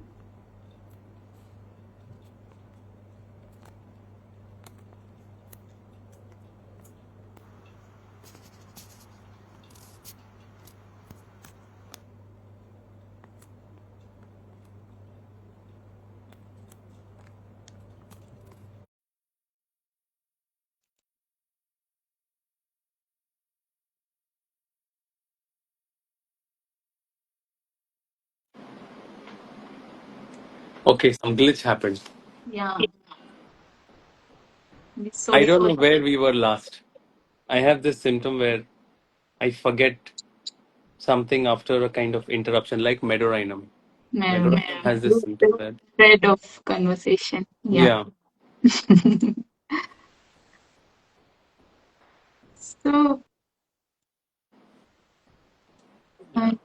Okay, some glitch happened. Yeah. We're I sorry don't for know where we were last. I have this symptom where I forget something after a kind of interruption, like Medorinum. ma'am. Medorinum has this symptom where, Thread of conversation. Yeah. yeah, So, yeah, I,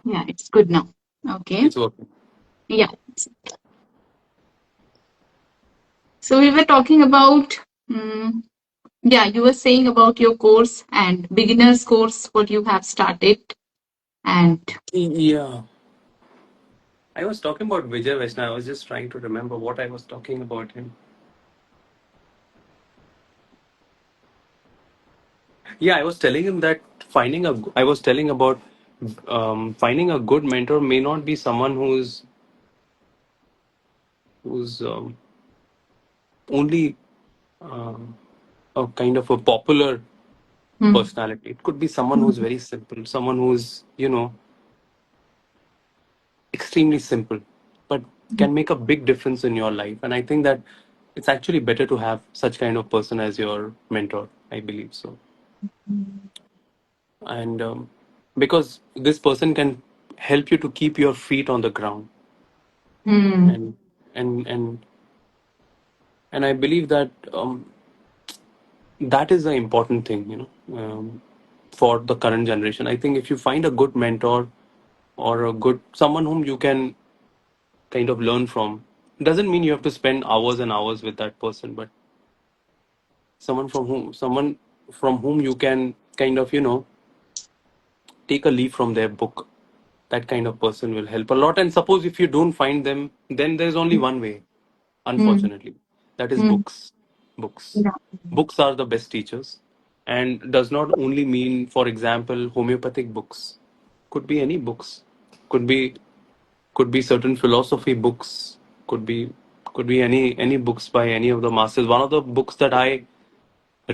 yeah, it's good now. Okay. it's working. Yeah. So we were talking about, mm, yeah, you were saying about your course and beginners course, what you have started. And Yeah. I was talking about Vijay Vaishnav. I was just trying to remember what I was talking about him. Yeah, I was telling him that I was telling about finding a good mentor may not be someone who's only um, a kind of a popular mm, personality. It could be someone who's mm, very simple, someone who's, extremely simple, but can make a big difference in your life. And I think that it's actually better to have such kind of person as your mentor. I believe so. mm, And because this person can help you to keep your feet on the ground, mm, and and and and I believe that that is the important thing, for the current generation. I think if you find a good mentor or a good someone whom you can kind of learn from, Doesn't mean you have to spend hours and hours with that person, but someone from whom you can kind of, take a leaf from their book. That kind of person will help a lot. And suppose if you don't find them, then there's only one way, Mm, unfortunately. That is mm, books. Books. yeah. Books are the best teachers. And does not only mean, for example, homeopathic books. Could be any books. Could be certain philosophy books. Could be any books by any of the masters. One of the books that I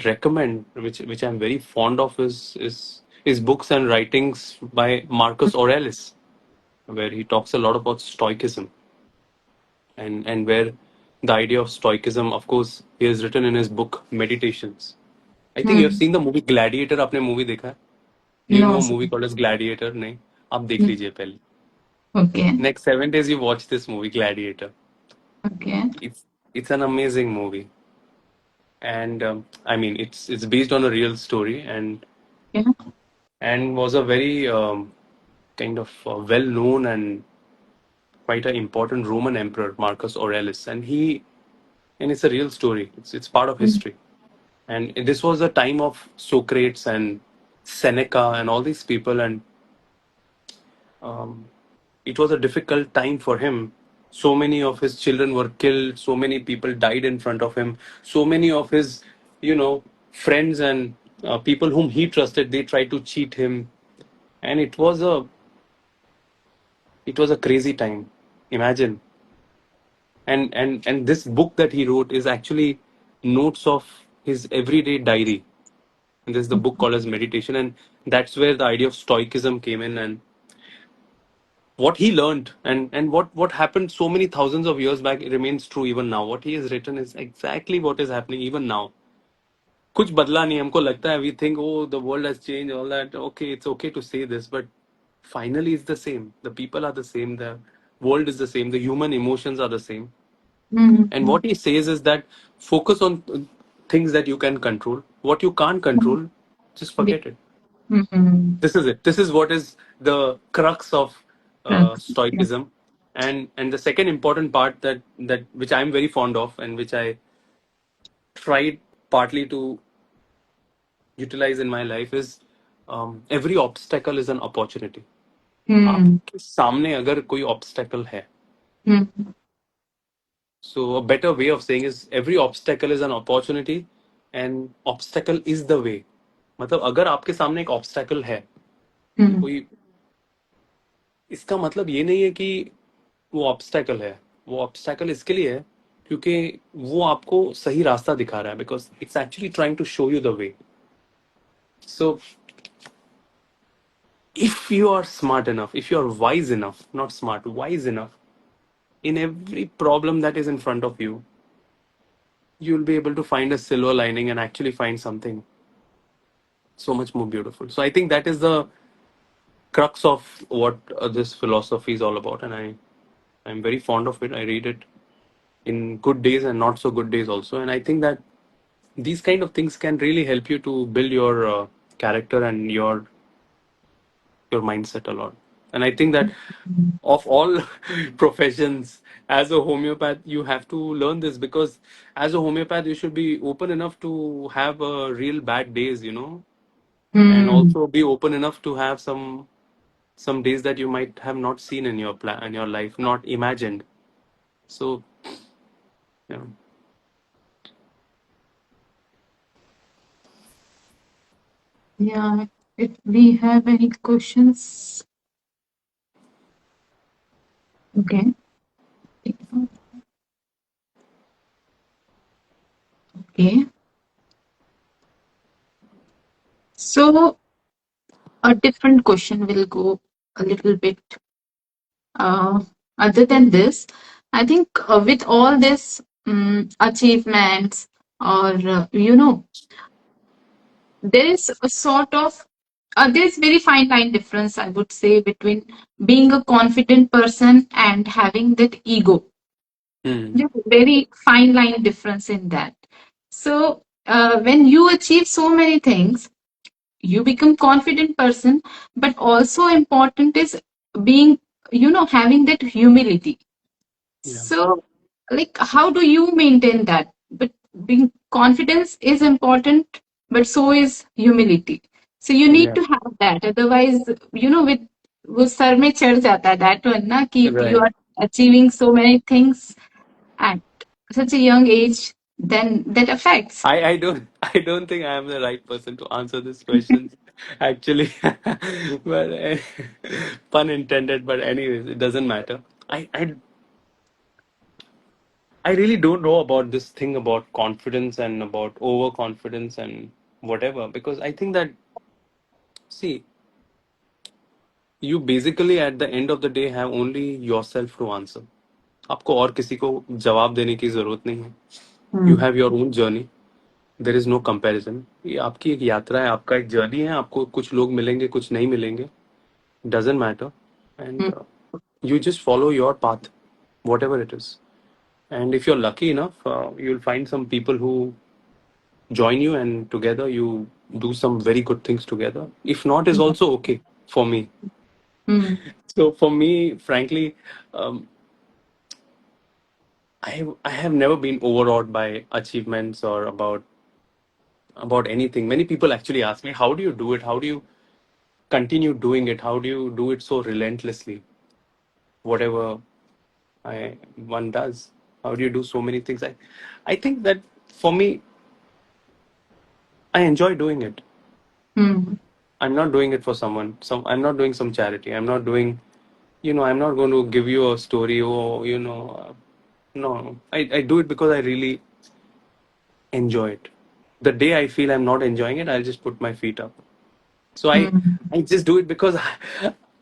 recommend, which I'm very fond of, is books and writings by Marcus Aurelius, where he talks a lot about Stoicism, and where the idea of Stoicism, of course, he has written in his book Meditations. I think you have Mm, seen the movie Gladiator. आपने movie देखा है? Do you know no, a sir. movie called as Gladiator? नहीं, आप देख Mm, लीजिए पहले. okay. Next 7 days you watch this movie Gladiator. Okay. It's an amazing movie, and I mean it's based on a real story, Yeah. and was a very kind of well known and quite an important Roman emperor, Marcus Aurelius, and it's a real story. It's part of Mm, history, and this was a time of Socrates and Seneca and all these people, and um, it was a difficult time for him. So many of his children were killed. So many people died in front of him. So many of his, friends and people whom he trusted, they tried to cheat him, and it was a crazy time. Imagine. And this book that he wrote is actually notes of his everyday diary. And there's the book called as Meditation, and that's where the idea of Stoicism came in, and what he learned, and what happened so many thousands of years back, it remains true even now. What he has written is exactly what is happening even now. कुछ बदला नहीं हमको लगता है, we think, oh, the world has changed, all that. Okay, it's okay to say this, but finally it's the same. The people are the same, the world is the same, the human emotions are the same. And mm, what he says is that focus on things that you can control. What you can't mm. control, just Be- forget it. mm, This is it. This is what is the crux of yeah. Stoicism. And the second important part that which I'm very fond of, and which I tried partly to utilize in my life, is every obstacle is an opportunity. Mm, आपके सामने अगर कोई obstacle है, mm, so a better way of saying is every obstacle is an opportunity, and obstacle is the way. मतलब अगर आपके सामने एक obstacle है, mm, कोई, इसका मतलब ये नहीं है कि वो ऑब्स्टैकल है. वो ऑब्स्टैकल इसके लिए है क्योंकि वो आपको सही रास्ता दिखा रहा है, because it's actually trying to show you the way. So if you are smart enough, if you are wise enough, not smart, wise enough, in every problem that is in front of you, you'll be able to find a silver lining and actually find something so much more beautiful. So I think that is the crux of what this philosophy is all about, and I'm very fond of it. I read it in good days and not so good days also, and I think that these kind of things can really help you to build your character and your mindset a lot. And I think that mm, of all professions, as a homeopath you have to learn this, because as a homeopath you should be open enough to have real bad days, and mm. also be open enough to have some days that you might have not seen in your plan, in your life, not imagined. So yeah. Yeah. If we have any questions, okay. Okay. So a different question will go a little bit uh, other than this. I think with all this achievements, or there is a sort of there's very fine line difference, I would say, between being a confident person and having that ego. Hmm. There's a very fine line difference in that. So when you achieve so many things, you become confident person, but also important is being, having that humility. Yeah. So like how do you maintain that? But being confidence is important, but so is humility. So you need Yeah. to have that. Otherwise, with वो sir में चढ़ जाता है that one ना कि if you Right. are achieving so many things at such a young age, then that affects. I don't I don't think I am the right person to answer this question actually. But pun intended, but anyways, it doesn't matter. I really don't know about this thing about confidence and about overconfidence and whatever, because I think that, see, you basically at the end of the day have only yourself to answer. आपको और किसी को जवाब देने की जरूरत नहीं है. You Hmm. have your own journey. There is no comparison. ये आपकी एक यात्रा है, आपका एक जर्नी है. आपको कुछ लोग मिलेंगे, कुछ नहीं मिलेंगे. Doesn't matter. And Hmm. you just follow your path, whatever it is. And if you're lucky enough, you'll find some people who join you, and together you do some very good things together. If not, is also okay for me. Hmm. So for me, frankly, um, I have never been overawed by achievements or about anything. Many people actually ask me, how do you do it? How do you continue doing it? How do you do it so relentlessly? Whatever one does. How do you do so many things? I think that for me, I enjoy doing it. Hmm. I'm not doing it for someone. I'm not doing some charity. I'm not doing, I'm not going to give you a story. Or no. I do it because I really enjoy it. The day I feel I'm not enjoying it, I'll just put my feet up. So Hmm. I just do it because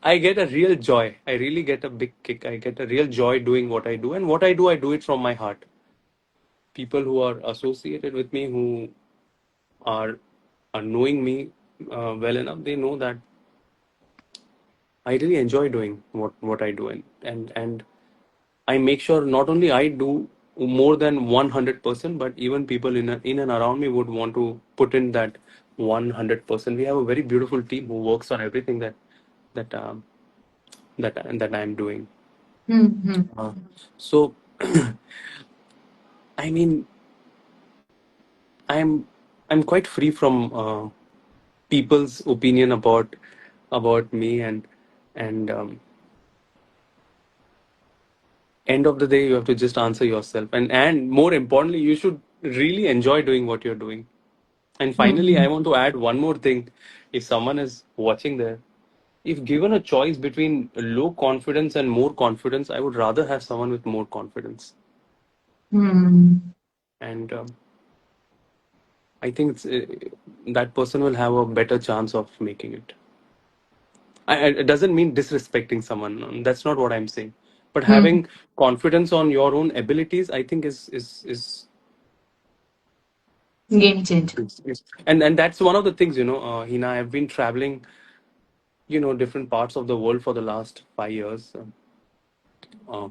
I get a real joy. I really get a big kick. I get a real joy doing what I do. And what I do it from my heart. People who are associated with me, who are, are knowing me well enough, they know that I really enjoy doing what I do. And I make sure not only I do more than 100%, but even people in and around me would want to put in that 100%. We have a very beautiful team who works on everything that that I'm doing. Hmm. Hmm. So, I mean, I'm I'm quite free from people's opinion about me, and end of the day you have to just answer yourself, and more importantly, you should really enjoy doing what you're doing. And finally, Hmm. I want to add one more thing. If someone is watching there, if given a choice between low confidence and more confidence, I would rather have someone with more confidence. Hmm. And I think that person will have a better chance of making it. It doesn't mean disrespecting someone. That's not what I'm saying. But Hmm. having confidence on your own abilities, I think Game changer. and that's one of the things, Hina. I've been traveling, different parts of the world for the last 5 years,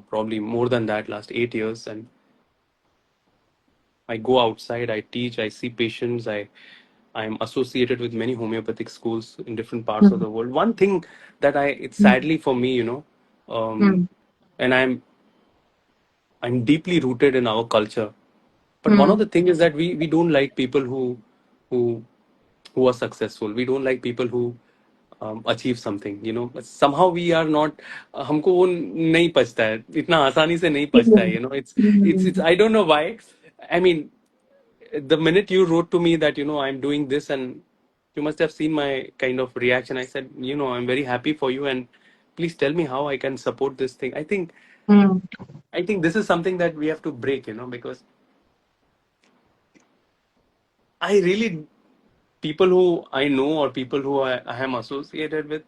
probably more than that, last 8 years, and I go outside, I teach, I see patients, I'm associated with many homeopathic schools in different parts of Hmm. the world. One thing that it's Hmm. sadly for me, Hmm. and I'm deeply rooted in our culture. But one of Hmm. the thing is that we don't like people who who are successful. We don't like people who achieve something. Somehow we are not. हमको वो नहीं पचता है इतना आसानी से नहीं पचता है. It's Hmm. I don't know why. I mean, the minute you wrote to me that I'm doing this, and you must have seen my kind of reaction. I said, I'm very happy for you, and please tell me how I can support this thing. Hmm. I think this is something that we have to break, because I really, people who I know or people who I am associated with,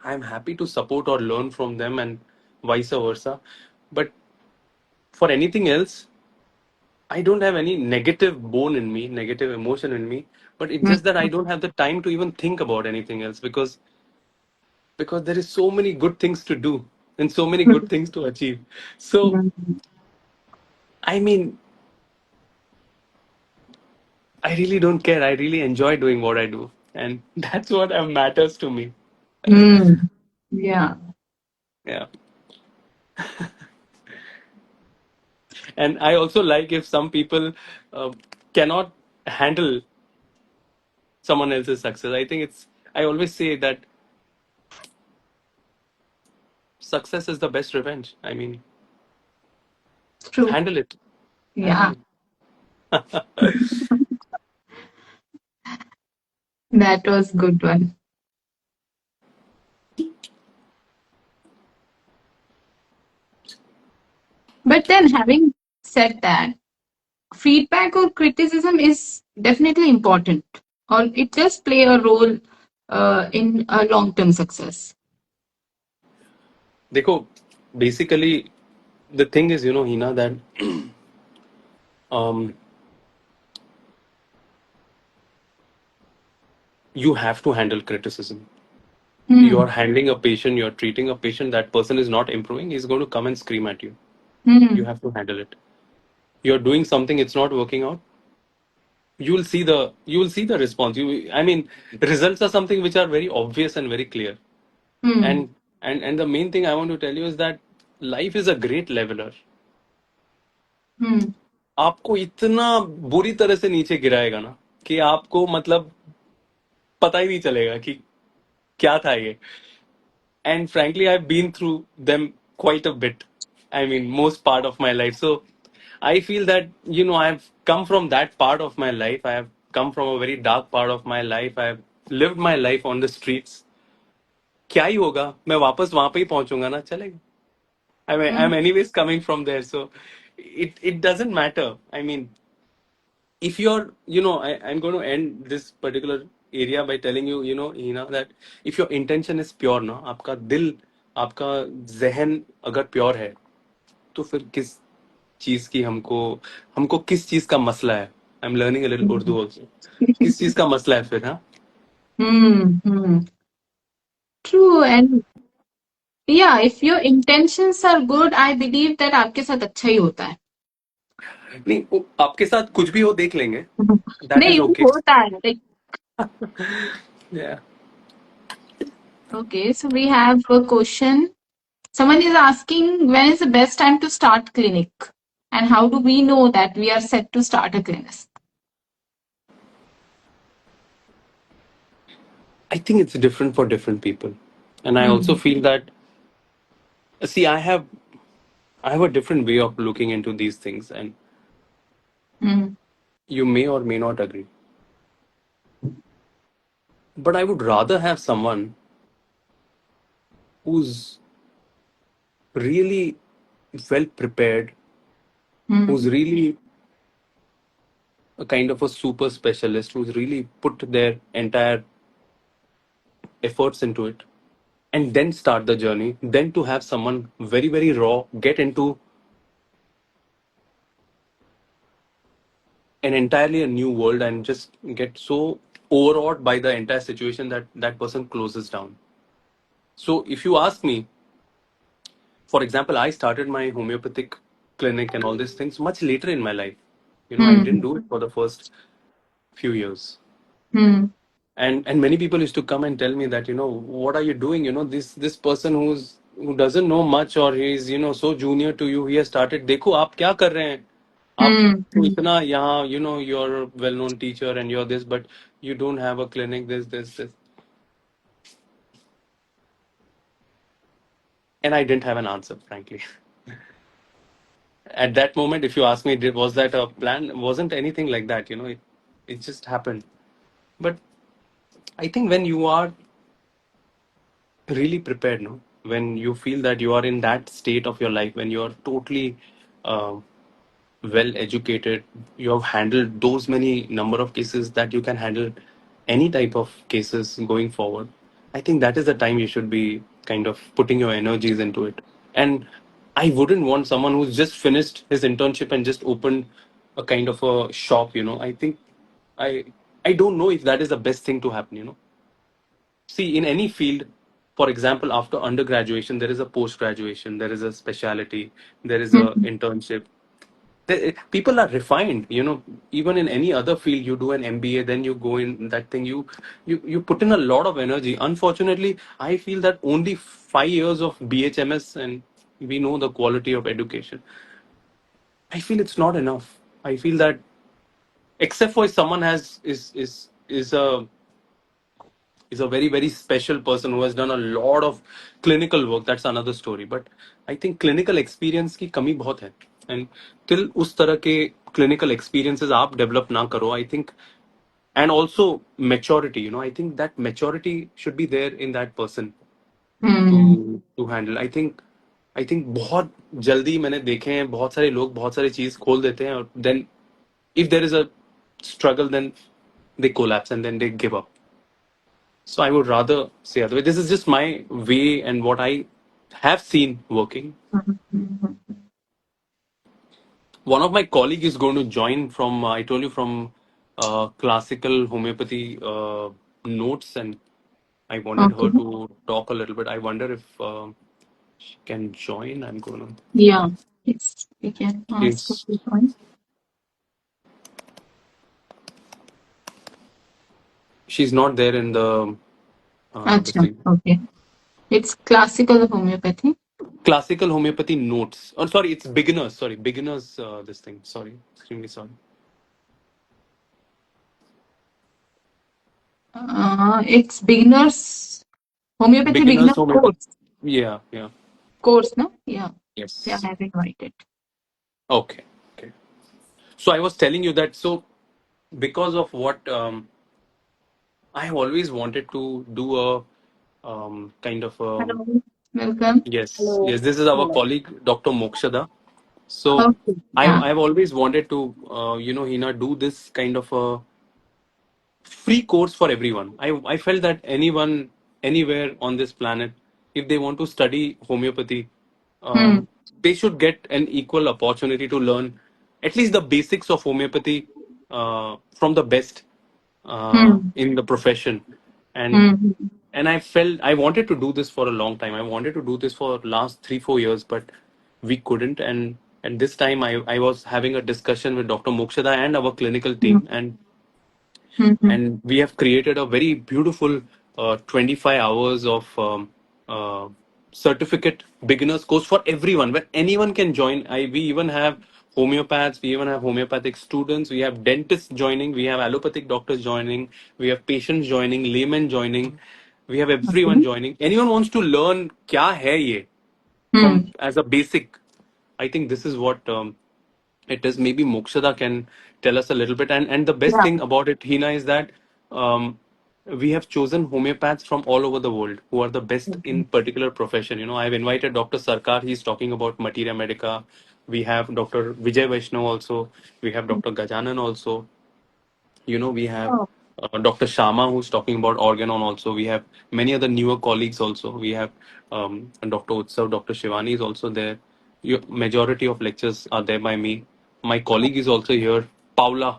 I'm happy to support or learn from them, and vice versa. But for anything else, I don't have any negative bone in me, negative emotion in me. But it's just that I don't have the time to even think about anything else, because there is so many good things to do and so many good things to achieve. So Hmm. I mean, I really don't care. I really enjoy doing what I do, and that's what matters to me. Hmm. Yeah. Yeah. And I also like if some people cannot handle someone else's success. I think it's, I always say that success is the best revenge. I mean, True. handle it. Handle Yeah, it. that was good one. But then, having said that, feedback or criticism is definitely important, or it does play a role in a long-term success. Dekho, basically, the thing is, Hina, that um, you have to handle criticism. Hmm. You're handling a patient, you're treating a patient, that person is not improving, he's going to come and scream at you. You Hmm. have to handle it. You're doing something, it's not working out. You will see the response. I mean, results are something which are very obvious and very clear. Hmm. And the main thing I want to tell you is that life is a great leveler. Hmm. आपको इतना बुरी तरह से नीचे गिराएगा ना कि आपको मतलब पता ही नहीं चलेगा कि क्या था ये. And frankly, I've been through them quite a bit. I mean, most part of my life. So I feel that, I've come from that part of my life. I have come from a very dark part of my life. I have lived my life on the streets. क्या ही होगा, मैं वापस वहां पे ही पहुंचूंगा ना, चलेगा. I'm Hmm. anyways coming from there, so it doesn't matter. I mean, if you're, I'm going to end this particular area by telling you, that if your intention is pure ना, आपका दिल, आपका जहन अगर प्योर है, तो फिर किस चीज की हमको हमको किस चीज का मसला है. I am learning a little Urdu also. किस चीज का मसला है फिर, हाँ. Hmm. Hmm. True. And yeah, if your intentions are good, I believe that आपके साथ अच्छा ही होता है. नहीं, आपके साथ कुछ भी हो, देख लेंगे. दैट नहीं, इज वो ओके. होता है. Like, या. okay, so we have a question. Someone is asking, when is the best time to start clinic? And how do we know that we are set to start a clinic? I think it's different for different people, and I also Hmm. feel that, see, I have a different way of looking into these things, and Hmm. you may or may not agree. But I would rather have someone who's really well prepared, Hmm. who's really a kind of a super specialist, who's really put their entire efforts into it, and then start the journey, then to have someone very, very raw get into an entirely a new world and just get so overawed by the entire situation that that person closes down. So if you ask me, for example, I started my homeopathic clinic and all these things much later in my life. I didn't Hmm. do it for the first few years. Hmm. And many people used to come and tell me that, what are you doing? This person who doesn't know much, or he's, so junior to you, he has started. देखो आप क्या कर रहे हैं? आप Hmm. तो Hmm. इतना यहाँ, you're a well-known teacher and you're this, but you don't have a clinic, this. And I didn't have an answer, frankly. At that moment, if you ask me, was that a plan? Wasn't anything like that, it just happened. But I think when you are really prepared, no, when you feel that you are in that state of your life, when you are totally uh, well educated, you have handled those many number of cases that you can handle any type of cases going forward. I think that is the time you should be kind of putting your energies into it. And I wouldn't want someone who's just finished his internship and just opened a kind of a shop. I think i I don't know if that is the best thing to happen. See, in any field, for example, after undergraduation, there is a post graduation, there is a specialty, there is a Hmm. internship. People are refined. Even in any other field, you do an MBA, then you go in that thing. You put in a lot of energy. Unfortunately, I feel that only 5 years of BHMS, and we know the quality of education. I feel it's not enough. I feel that except for if someone has is a very very special person who has done a lot of clinical work, that's another story. But I think clinical experience की कमी बहुत है, and till उस तरह के clinical experiences आप develop ना करो, I think, and also maturity, I think that maturity should be there in that person Hmm. to handle. I think बहुत जल्दी मैंने देखे हैं बहुत सारे लोग बहुत सारी चीज खोल देते हैं, और then if there is a struggle, then they collapse and then they give up. So I would rather say other way. This is just my way and what I have seen working. One of my colleague is going to join from I told you from classical homeopathy notes, and I wanted Okay. her to talk a little bit. I wonder if she can join. I'm going to. Yeah. Yes, we can ask a She's few points. she's not there in the this Acha. thing. Okay. It's classical homeopathy. Classical homeopathy notes. Oh, sorry, it's beginners. Sorry, beginners. This thing. Sorry, extremely sorry. It's beginners homeopathy Beginners beginner homeopathy. course. Yeah, yeah. Course, no? Yeah. Yeah, I Yes. have invited. Okay. Okay. So I was telling you that. So because of what I have always wanted to do a kind of a Hello. Welcome. yes, Hello. yes. This is our Hello. colleague Dr. Mokshada. So Okay. I've Yeah. I've always wanted to Hina, do this kind of a free course for everyone. I felt that anyone anywhere on this planet, if they want to study homeopathy, Hmm. they should get an equal opportunity to learn at least the basics of homeopathy from the best Hmm. in the profession. and Hmm. and I felt I wanted to do this for a long time. I wanted to do this for last 3-4 years, but we couldn't. And this time I was having a discussion with Dr. Mokshada and our clinical Hmm. team, Hmm. Hmm. and we have created a very beautiful 25 hours of uh, certificate beginners course for everyone where anyone can join. We even have homeopaths, we even have homeopathic students, we have dentists joining, we have allopathic doctors joining, we have patients joining, laymen joining, we have everyone Okay. joining. Anyone wants to learn kya hai ye from Hmm. as a basic. I think this is what it is. Maybe Mokshada can tell us a little bit. And the best Yeah. thing about it, Hina, is that we have chosen homeopaths from all over the world who are the best in particular profession. I've invited Dr. Sarkar. He's talking about materia medica. We have Dr. Vijay Vaishnav also. We have Dr. Gajanan also. We have Oh, Dr. Sharma, who's talking about organon also. We have many other newer colleagues also. We have Dr. Utsav, Dr. Shivani is also there. Majority of lectures are there by me. My colleague is also here, Paula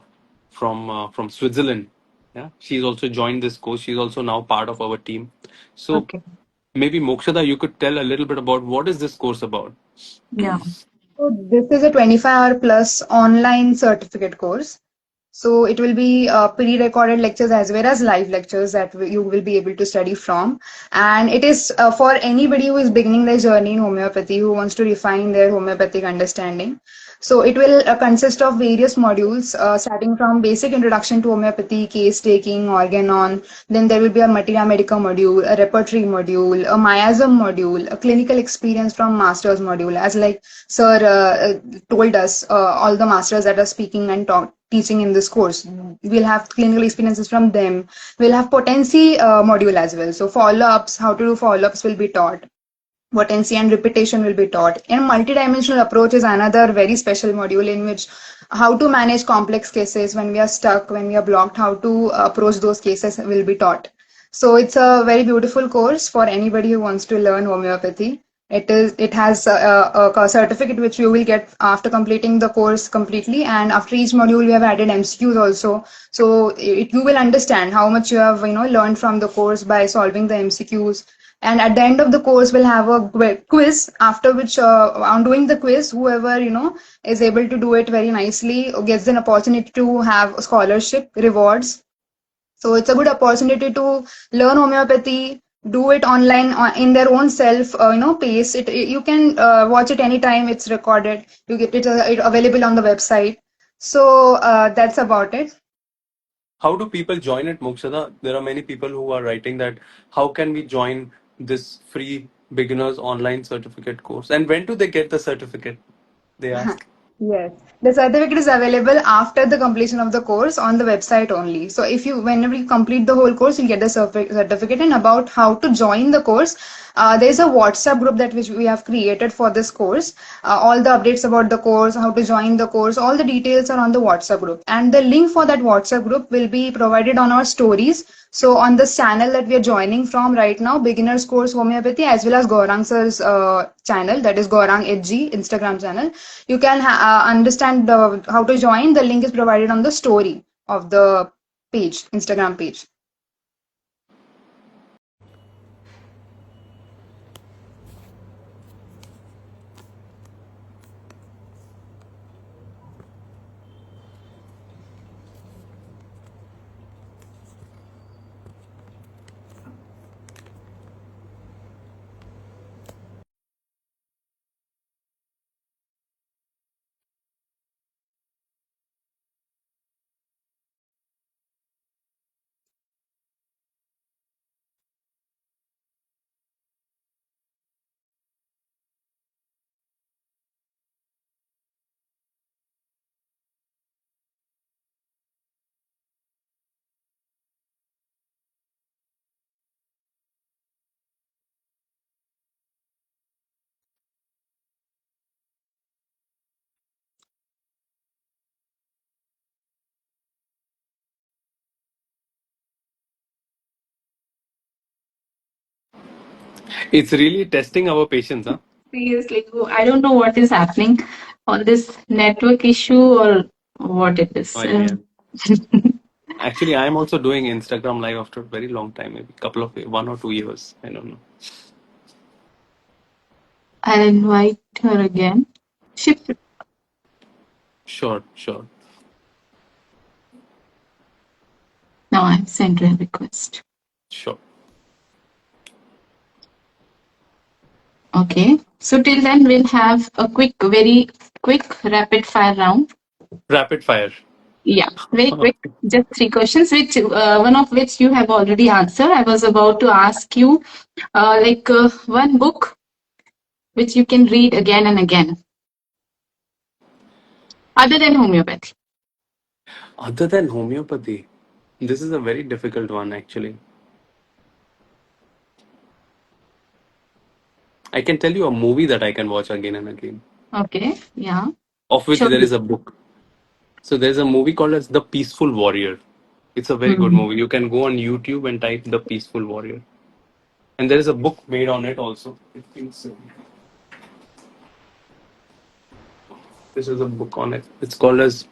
from Switzerland. Yeah, she's also joined this course. She's also now part of our team. So okay. maybe Mokshada, you could tell a little bit about what is this course about? Yeah. So this is a 25-hour plus online certificate course. So it will be pre-recorded lectures as well as live lectures that you will be able to study from. And it is for anybody who is beginning their journey in homeopathy, who wants to refine their homeopathic understanding. So it will consist of various modules, starting from basic introduction to homeopathy, case taking, organon. Then there will be a materia medica module, a repertory module, a miasm module, a clinical experience from masters module. As like Sir told us, all the masters that are speaking and teaching in this course, we'll have clinical experiences from them. We'll have potency module as well. So follow-ups, how to do follow-ups will be taught. Potency and repetition will be taught. And multidimensional approach is another very special module in which how to manage complex cases when we are stuck, when we are blocked, how to approach those cases will be taught. So it's a very beautiful course for anybody who wants to learn homeopathy. It has a certificate which you will get after completing the course completely, and after each module we have added MCQs also. So you will understand how much you have learned from the course by solving the MCQs. And at the end of the course we'll have a quiz, after which on doing the quiz, whoever is able to do it very nicely gets an opportunity to have scholarship rewards. So it's a good opportunity to learn homeopathy, do it online in their own self pace. You can watch it anytime. It's recorded. You get it available on the website. So that's about it. How do people join it, Mokshada? There are many people who are writing that how can we join this free beginners online certificate course? And when do they get the certificate? They ask. Yes, the certificate is available after the completion of the course on the website only. So if you, whenever you complete the whole course, you'll get the certificate. And about how to join the course, there's a WhatsApp group that which we have created for this course. All the updates about the course, how to join the course, all the details are on the WhatsApp group. And the link for that WhatsApp group will be provided on our stories. So on this channel that we are joining from right now, Beginners Course Homeopathy, as well as Gaurang sir's channel, that is Gaurang HG Instagram channel, you can understand how to join. The link is provided on the story of the page, Instagram page. It's really testing our patience, huh? Seriously, I don't know what is happening on this network issue or what it No is. idea. Actually, I'm also doing Instagram live after a very long time, maybe couple of 1 or 2 years. I don't know. I'll invite her again. She, Sure, sure. no, I've sent her a request. Sure. Okay. So till then, we'll have a very quick rapid fire round. Rapid fire. Yeah, very quick. Just three questions, which one of which you have already answered. I was about to ask you, one book which you can read again and again, other than homeopathy. Other than homeopathy, this is a very difficult one actually. I can tell you a movie that I can watch again and again, Okay. Yeah. of which Sure. there is a book. So there's a movie called as The Peaceful Warrior. It's a very good Mhm. movie. You can go on YouTube and type The Peaceful Warrior. And there is a book made on it also. I think so. This is a book on it. It's called as,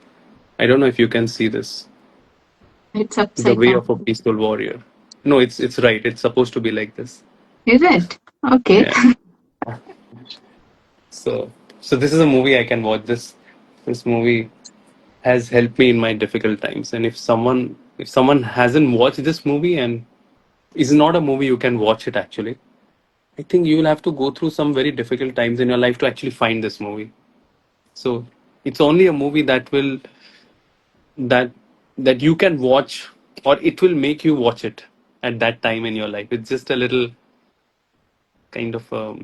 I don't know if you can see this, It's The upside Way down. of a Peaceful Warrior. No, it's right. It's supposed to be like this. Is it? Okay. Yeah. So so this is a movie I can watch. This movie has helped me in my difficult times. And if someone hasn't watched this movie, and is not a movie you can watch it actually, I think you will have to go through some very difficult times in your life to actually find this movie. So it's only a movie that that you can watch, or it will make you watch it at that time in your life. It's just a little kind of a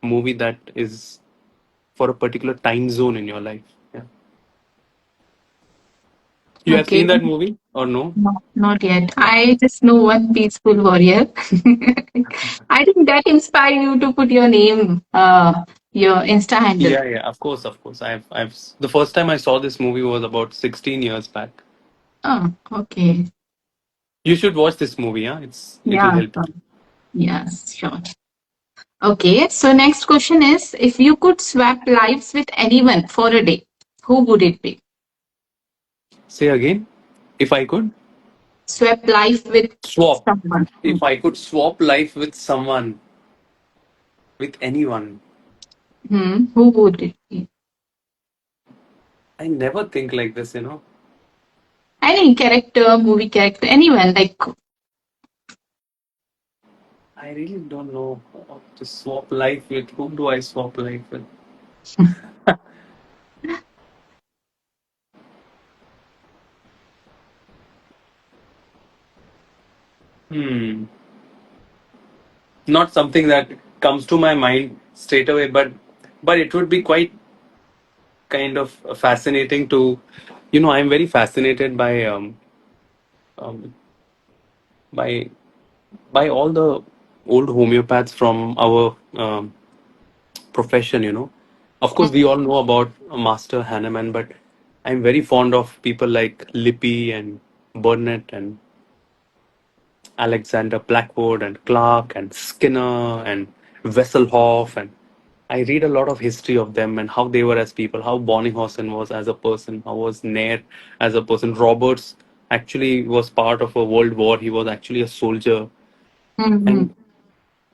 movie that is for a particular time zone in your life. Yeah. You have Okay. seen that movie or no? No, not yet. I just know one peaceful warrior. I think that inspired you to put your name, your Insta handle. Yeah, yeah, of course, of course. The first time I saw this movie was about 16 years back. Oh, okay. You should watch this movie, yeah? It'll Yeah. help you. Yes, sure. Okay. So next question is, if you could swap lives with anyone for a day, who would it be? Say again, if I could Swap life with swap. someone. If I could swap life with someone, with anyone, Who would it be? I never think like this. Any character, movie character, anyone. Like, I really don't know to swap life with. Whom do I swap life with? Hmm. Not something that comes to my mind straight away, but it would be quite kind of fascinating to, I'm very fascinated um, by by all the old homeopaths from our profession. Of course, we all know about Master Hahnemann, but I'm very fond of people like Lippi and Burnett and Alexander Blackwood and Clark and Skinner and Wesselhoff, and I read a lot of history of them and how they were as people, how Bonninghausen was as a person, how was Nair as a person. Roberts actually was part of a world war. He was actually a soldier, Mm-hmm. and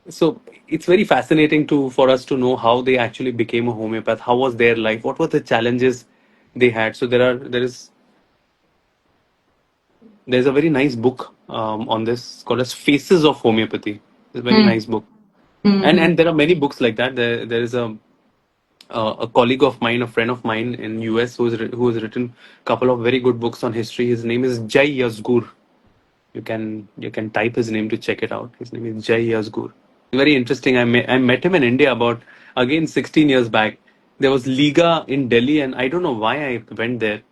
so it's very fascinating to for us to know how they actually became a homeopath. How was their life? What were the challenges they had? So there's a very nice book on this called as Faces of Homeopathy. It's a very nice book, and Mm-hmm. and there are many books like that. There is a colleague of mine, a friend of mine in US who has written a couple of very good books on history. His name is Jai Yazgur. You can type his name to check it out. His name is Jai Yazgur. Very interesting. I met him in India about again 16 years back. There was Liga in Delhi, and I don't know why I went there.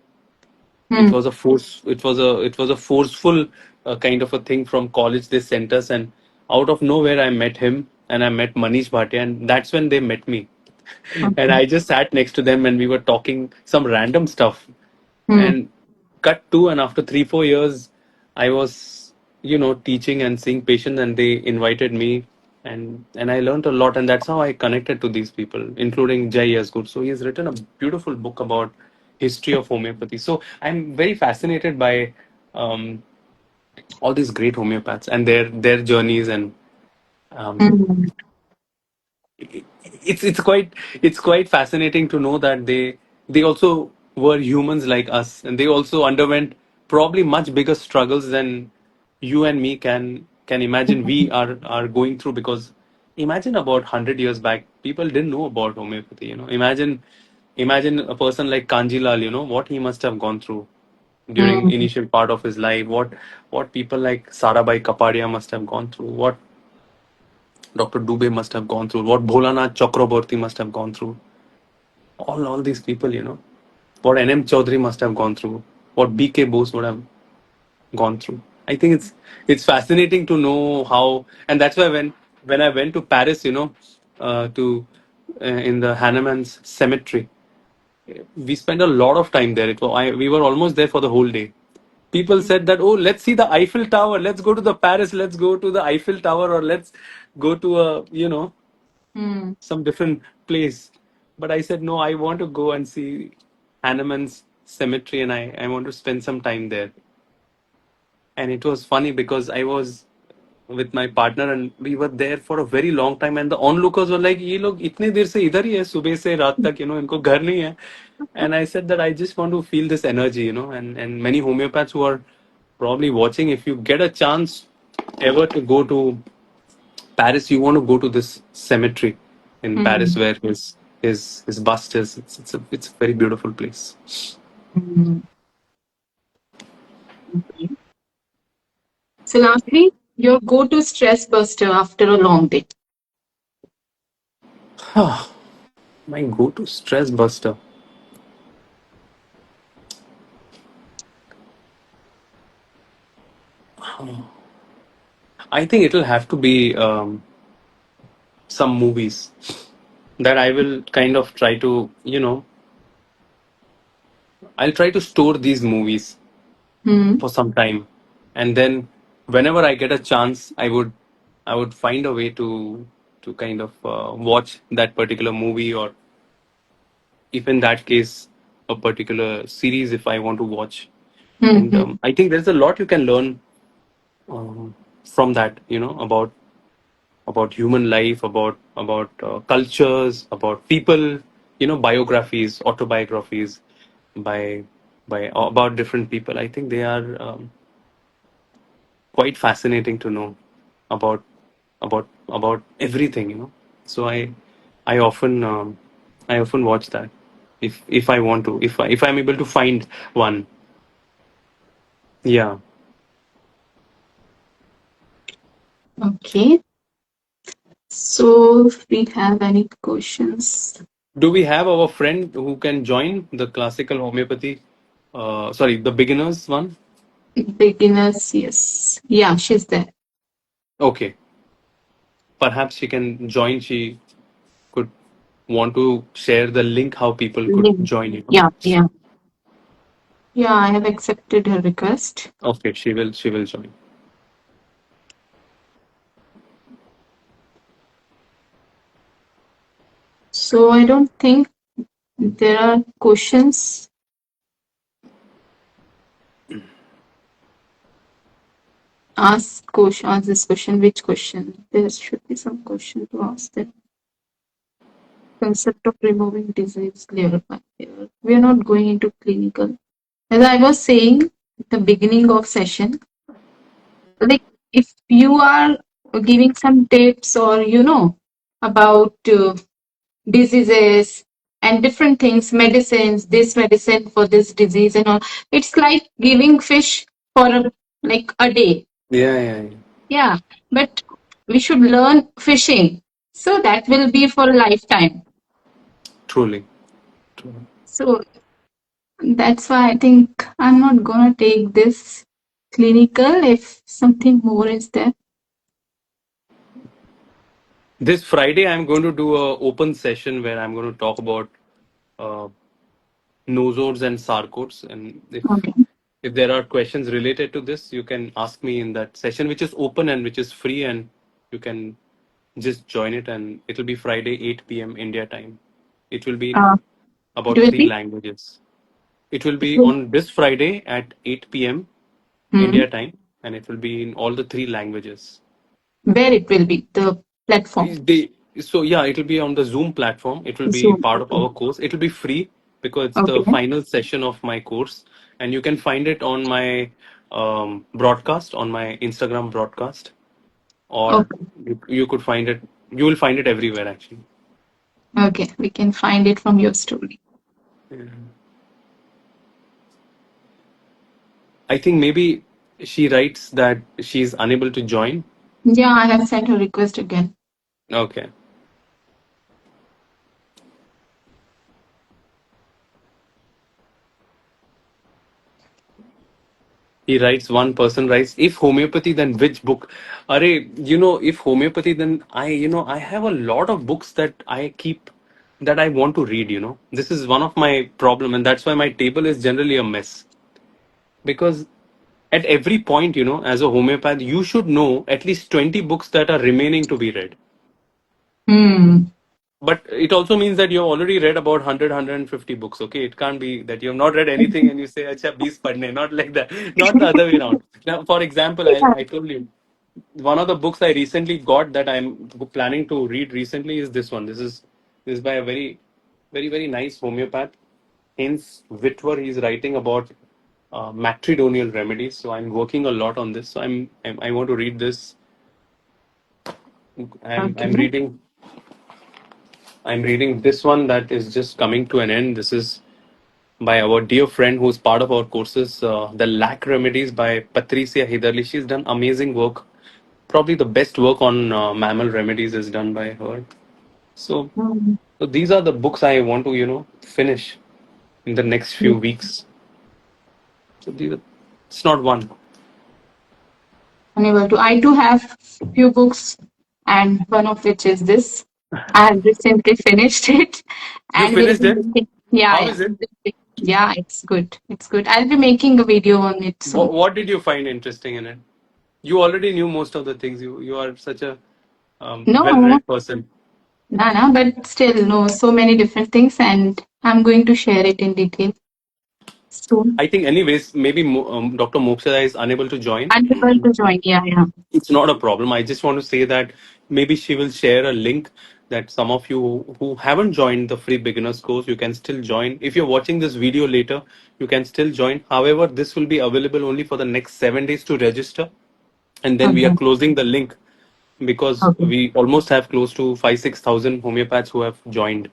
It was a force. It was a forceful kind of a thing from college. They sent us, and out of nowhere, I met him, and I met Manish Bhatia, and that's when they met me. And I just sat next to them, and we were talking some random stuff. Mm-hmm. And cut to, and after 3-4 years, I was teaching and seeing patients, and they invited me, and I learned a lot, and that's how I connected to these people, including Jai Yasgur. So he's written a beautiful book about history of homeopathy. So I'm very fascinated by um, all these great homeopaths and their journeys, and um, Mm-hmm. it's quite fascinating to know that they also were humans like us, and they also underwent probably much bigger struggles than you and me can imagine we are going through. Because imagine about 100 years back, people didn't know about homeopathy. Imagine a person like Kanjilal, what he must have gone through during Mm-hmm. initial part of his life, what people like Sarabai Kapadia must have gone through, what Dr. Dubey must have gone through, what Bholanath Chakraborty must have gone through. All these people, what N.M. Chaudhary must have gone through, what B.K. Bose would have gone through. I think it's fascinating to know how, and that's why when I went to Paris, to in the Hahnemann's cemetery, we spent a lot of time there. We were almost there for the whole day. People said that, oh, let's see the Eiffel Tower, let's go to the Paris, let's go to the Eiffel Tower, or let's go to a some different place. But I said, no, I want to go and see Hanneman's cemetery, and I want to spend some time there. And it was funny because I was with my partner, and we were there for a very long time, and the onlookers were like, ये लोग इतने देर से इधर ही है सुबह से रात तक, इनको घर नहीं है. And I said that I just want to feel this energy, and many homeopaths who are probably watching, if you get a chance ever to go to Paris, you want to go to this cemetery in Paris where his bust is. It's a very beautiful place. Mm-hmm. Okay. So, lastly, your go-to stress buster after a long day. My go-to stress buster. I think it'll have to be some movies that I will kind of try to, I'll try to store these movies Mm-hmm. for some time, and then whenever I get a chance, I would find a way to kind of watch that particular movie, or if in that case a particular series if I want to watch. And Mm-hmm. I think there's a lot you can learn from that, about human life, about cultures, about people, biographies, autobiographies by about different people. I think they are quite fascinating to know about about everything, So I often I often watch that if I want to, if I'm able to find one. Yeah. Okay. So, if we have any questions, Do we have our friend who can join the classical homeopathy? Sorry, the beginners one. beginners, yes. Yeah, she's there. Okay, perhaps she can join. She could want to share the link how people could Link. join. Yeah, yeah. Yeah, I have accepted her request. Okay, she will join. So, I don't think there are questions. Ask this question. Which question? There should be some question to ask them. Concept of removing disease layer by layer. We are not going into clinical. As I was saying at the beginning of session, like if you are giving some tips or about diseases and different things, medicines, this medicine for this disease and all, it's like giving fish for like a day. Yeah, yeah, yeah. Yeah, but we should learn fishing, so that will be for a lifetime. Truly. Truly. So that's why I think I'm not gonna take this clinical if something more is there. This Friday, I'm going to do a open session where I'm going to talk about uh, nosodes and sarcodes, and Okay. if there are questions related to this, you can ask me in that session, which is open and which is free, and you can just join it. And it'll be Friday, 8 p.m. India time. It will be in Uh, it about will three be. languages. It will It be will, on this Friday at 8 p.m. hmm. India time, and it will be in all the three languages. Where it will be the platform. They, so yeah, it will be on the Zoom platform. It will be Zoom. part of Okay. our course. It will be free because it's the Okay. final session of my course, and you can find it on my broadcast on my Instagram broadcast, or Okay. you could find it. You will find it everywhere actually. Okay. We can find it from your story. Yeah. I think maybe she writes that she's unable to join. Yeah, I have sent a request again. Okay. He writes, one person writes, if homeopathy, then which book? Are, if homeopathy, then I have a lot of books that I keep that I want to read. This is one of my problem, and that's why my table is generally a mess. Because at every point, as a homeopath, you should know at least 20 books that are remaining to be read. Hmm. But it also means that you've already read about 100, books. Okay, it can't be that you have not read anything and you say, "Acha, 20 padhne." Not like that. Not the other way around. Now, for example, Yeah. I told you one of the books I recently got that I'm planning to read recently is this one. This is by a very, very, very nice homeopath. Hence, Whitwer. He's writing about matrimonial remedies. So I'm working a lot on this. So I want to read this. I'm Okay. I'm reading I'm reading this one that is just coming to an end. This is by our dear friend who's part of our courses, The Lack Remedies by Patricia Hiderli. She's done amazing work. Probably the best work on mammal remedies is done by her. So, Hmm. so these are the books I want to, finish in the next few weeks. So it's not one. Unable to. I do have few books, and one of which is this. I have recently finished it, You and will finished be it? making. Yeah, How yeah, is it? yeah. It's good. It's good. I'll be making a video on it soon. What did you find interesting in it? You already knew most of the things. You are such a No, well-read person. no, but still, no. So many different things, and I'm going to share it in detail soon. I think, anyways, maybe Dr. Moksha is unable to join. Unable to join. Yeah, yeah. It's not a problem. I just want to say that maybe she will share a link that some of you who haven't joined the free beginners course, you can still join. If you're watching this video later, you can still join. However, this will be available only for the next 7 days to register. And then we are Okay. closing the link because Okay. we almost have close to 5-6 thousand homeopaths who have joined.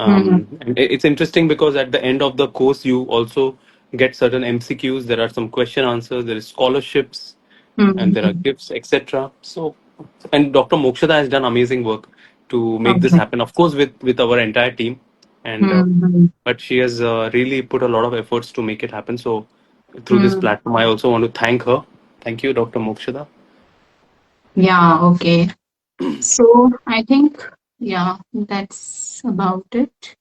Hmm. And it's interesting because at the end of the course, you also get certain MCQs. There are some question answers. There is scholarships, and there are Hmm. gifts, etc. So, and Dr. Mokshada has done amazing work to make this Okay. happen. Of course, with our entire team, and Hmm. but she has really put a lot of efforts to make it happen. So, through this Hmm. platform, I also want to thank her. Thank you, Dr. Mokshada. Yeah. Okay. So I think, yeah, that's about it.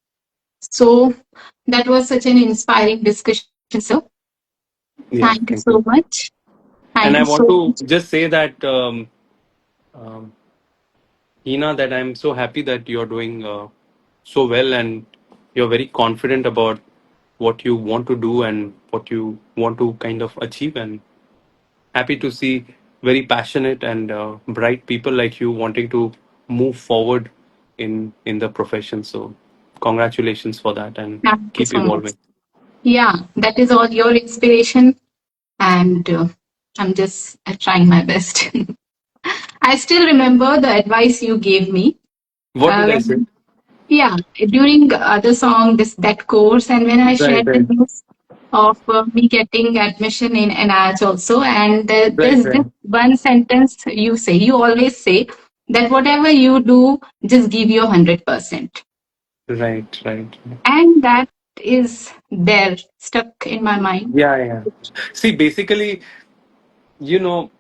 So that was such an inspiring discussion, sir. Yeah, Thank you thank so you. much. Thank And you I so want to much. just say that, um, Hina, that I'm so happy that you're doing so well and you're very confident about what you want to do and what you want to kind of achieve. And happy to see very passionate and bright people like you wanting to move forward in the profession. So, congratulations for that and Thank you keep so much. evolving. Yeah, that is all your inspiration, and I'm just trying my best. I still remember the advice you gave me. What did I say? When, yeah, during the other song, this that course, and when I Right, shared the right, news of me getting admission in NIH also, and right, there's this right, one sentence you say, you always say that whatever you do, just give your 100%, right, right. and that is there stuck in my mind. Yeah, yeah. See, basically, you know,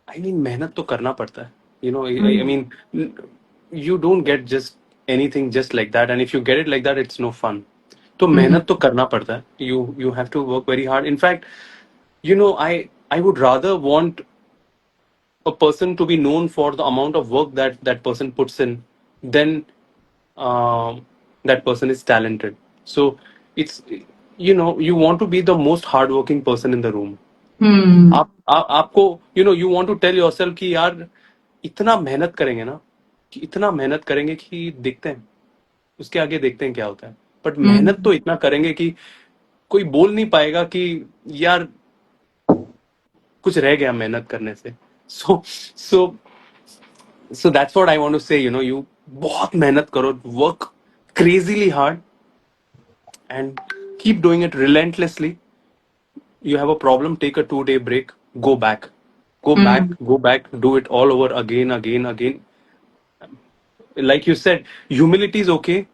I mean, मेहनत तो करना पड़ता है. You know, I Mm, mean, you don't get just anything just like that, and if you get it like that, it's no fun. तो mm, मेहनत तो करना पड़ता है. You have to work very hard. In fact, I would rather want a person to be known for the amount of work that that person puts in than that person is talented. So it's you want to be the most hardworking person in the room. mm, आपको you want to tell yourself कि यार इतना मेहनत करेंगे ना कि इतना मेहनत करेंगे कि देखते हैं उसके आगे देखते हैं क्या होता है बट मेहनत mm, तो इतना करेंगे कि कोई बोल नहीं पाएगा कि यार कुछ रह गया मेहनत करने से so so so that's what I want to say you बहुत मेहनत करो work crazily hard and keep doing it relentlessly. You have a problem, take a 2 day break, go back, go back, mm, go back, do it all over again, again, again. Like you said, humility is okay.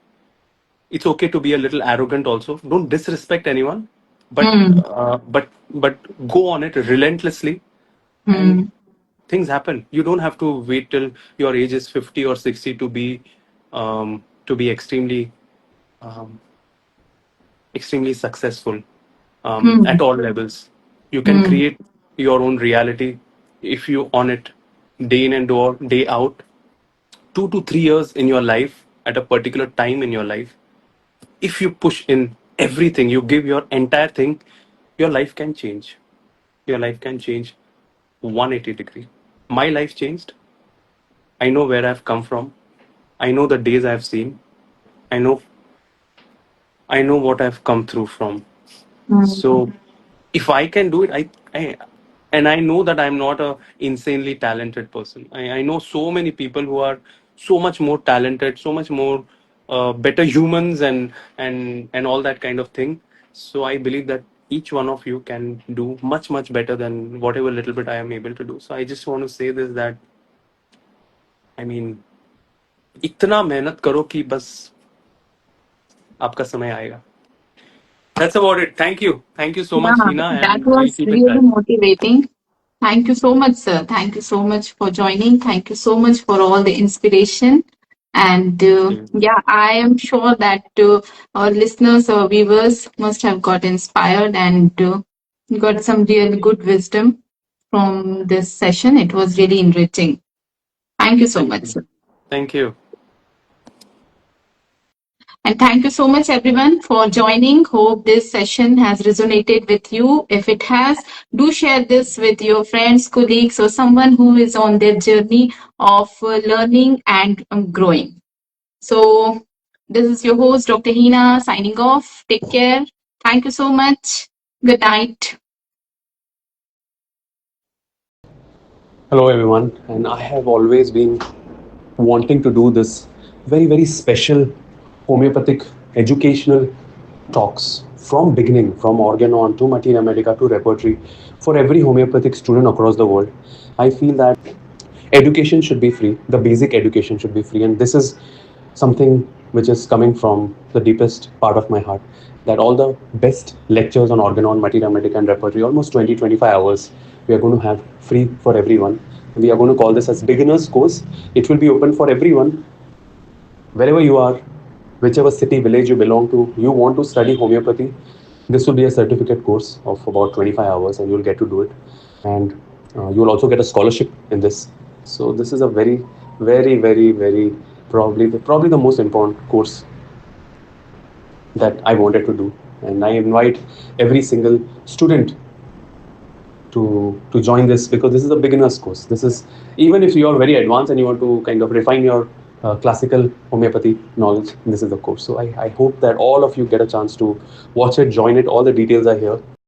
It's okay to be a little arrogant also. Don't disrespect anyone, but mm, go on it relentlessly, and mm, things happen. You don't have to wait till your age is 50 or 60 to be um, extremely successful at mm, all levels. You can mm, create your own reality if you on it day in and day out. 2 to 3 years in your life at a particular time in your life, if you push in everything, you give your entire thing, your life can change. Your life can change 180-degree. My life changed. I know where I've come from. I know the days I've seen. I know I know what I've come through from. mm, So if I can do it, I and I know that I'm not a insanely talented person. I know so many people who are so much more talented, so much more better humans and all that kind of thing. So I believe that each one of you can do much better than whatever little bit I am able to do. So I just want to say this that I mean इतना मेहनत करो कि बस आपका समय आएगा. That's about it. Thank you so yeah, much, Hina, that and we'll was keep in really touch. motivating. Thank you so much, sir. Thank you so much for joining. Thank you so much for all the inspiration. And yeah, I am sure that our listeners or viewers must have got inspired and got some real good wisdom from this session. It was really enriching. Thank you so Thank much, you. sir. Thank you. And thank you so much, everyone, for joining. Hope this session has resonated with you. If it has, do share this with your friends, colleagues, or someone who is on their journey of learning and growing. So, this is your host, Dr. Heena, signing off. Take care. Thank you so much. Good night. Hello, everyone. And I have always been wanting to do this very special homeopathic educational talks from beginning, from organon to materia medica to repertory for every homeopathic student across the world. I feel that education should be free, the basic education should be free. And this is something which is coming from the deepest part of my heart, that all the best lectures on organon, materia medica, and repertory, almost 20-25 hours, we are going to have free for everyone. We are going to call this as beginners course. It will be open for everyone, wherever you are, whichever city, village you belong to, you want to study homeopathy. This will be a certificate course of about 25 hours, and you'll get to do it. And you'll also get a scholarship in this. So this is a very probably the most important course that I wanted to do. And I invite every single student to join this, because this is a beginner's course. This is, even if you are very advanced and you want to kind of refine your classical homeopathy knowledge, this is the course. So I hope that all of you get a chance to watch it, join it. All the details are here.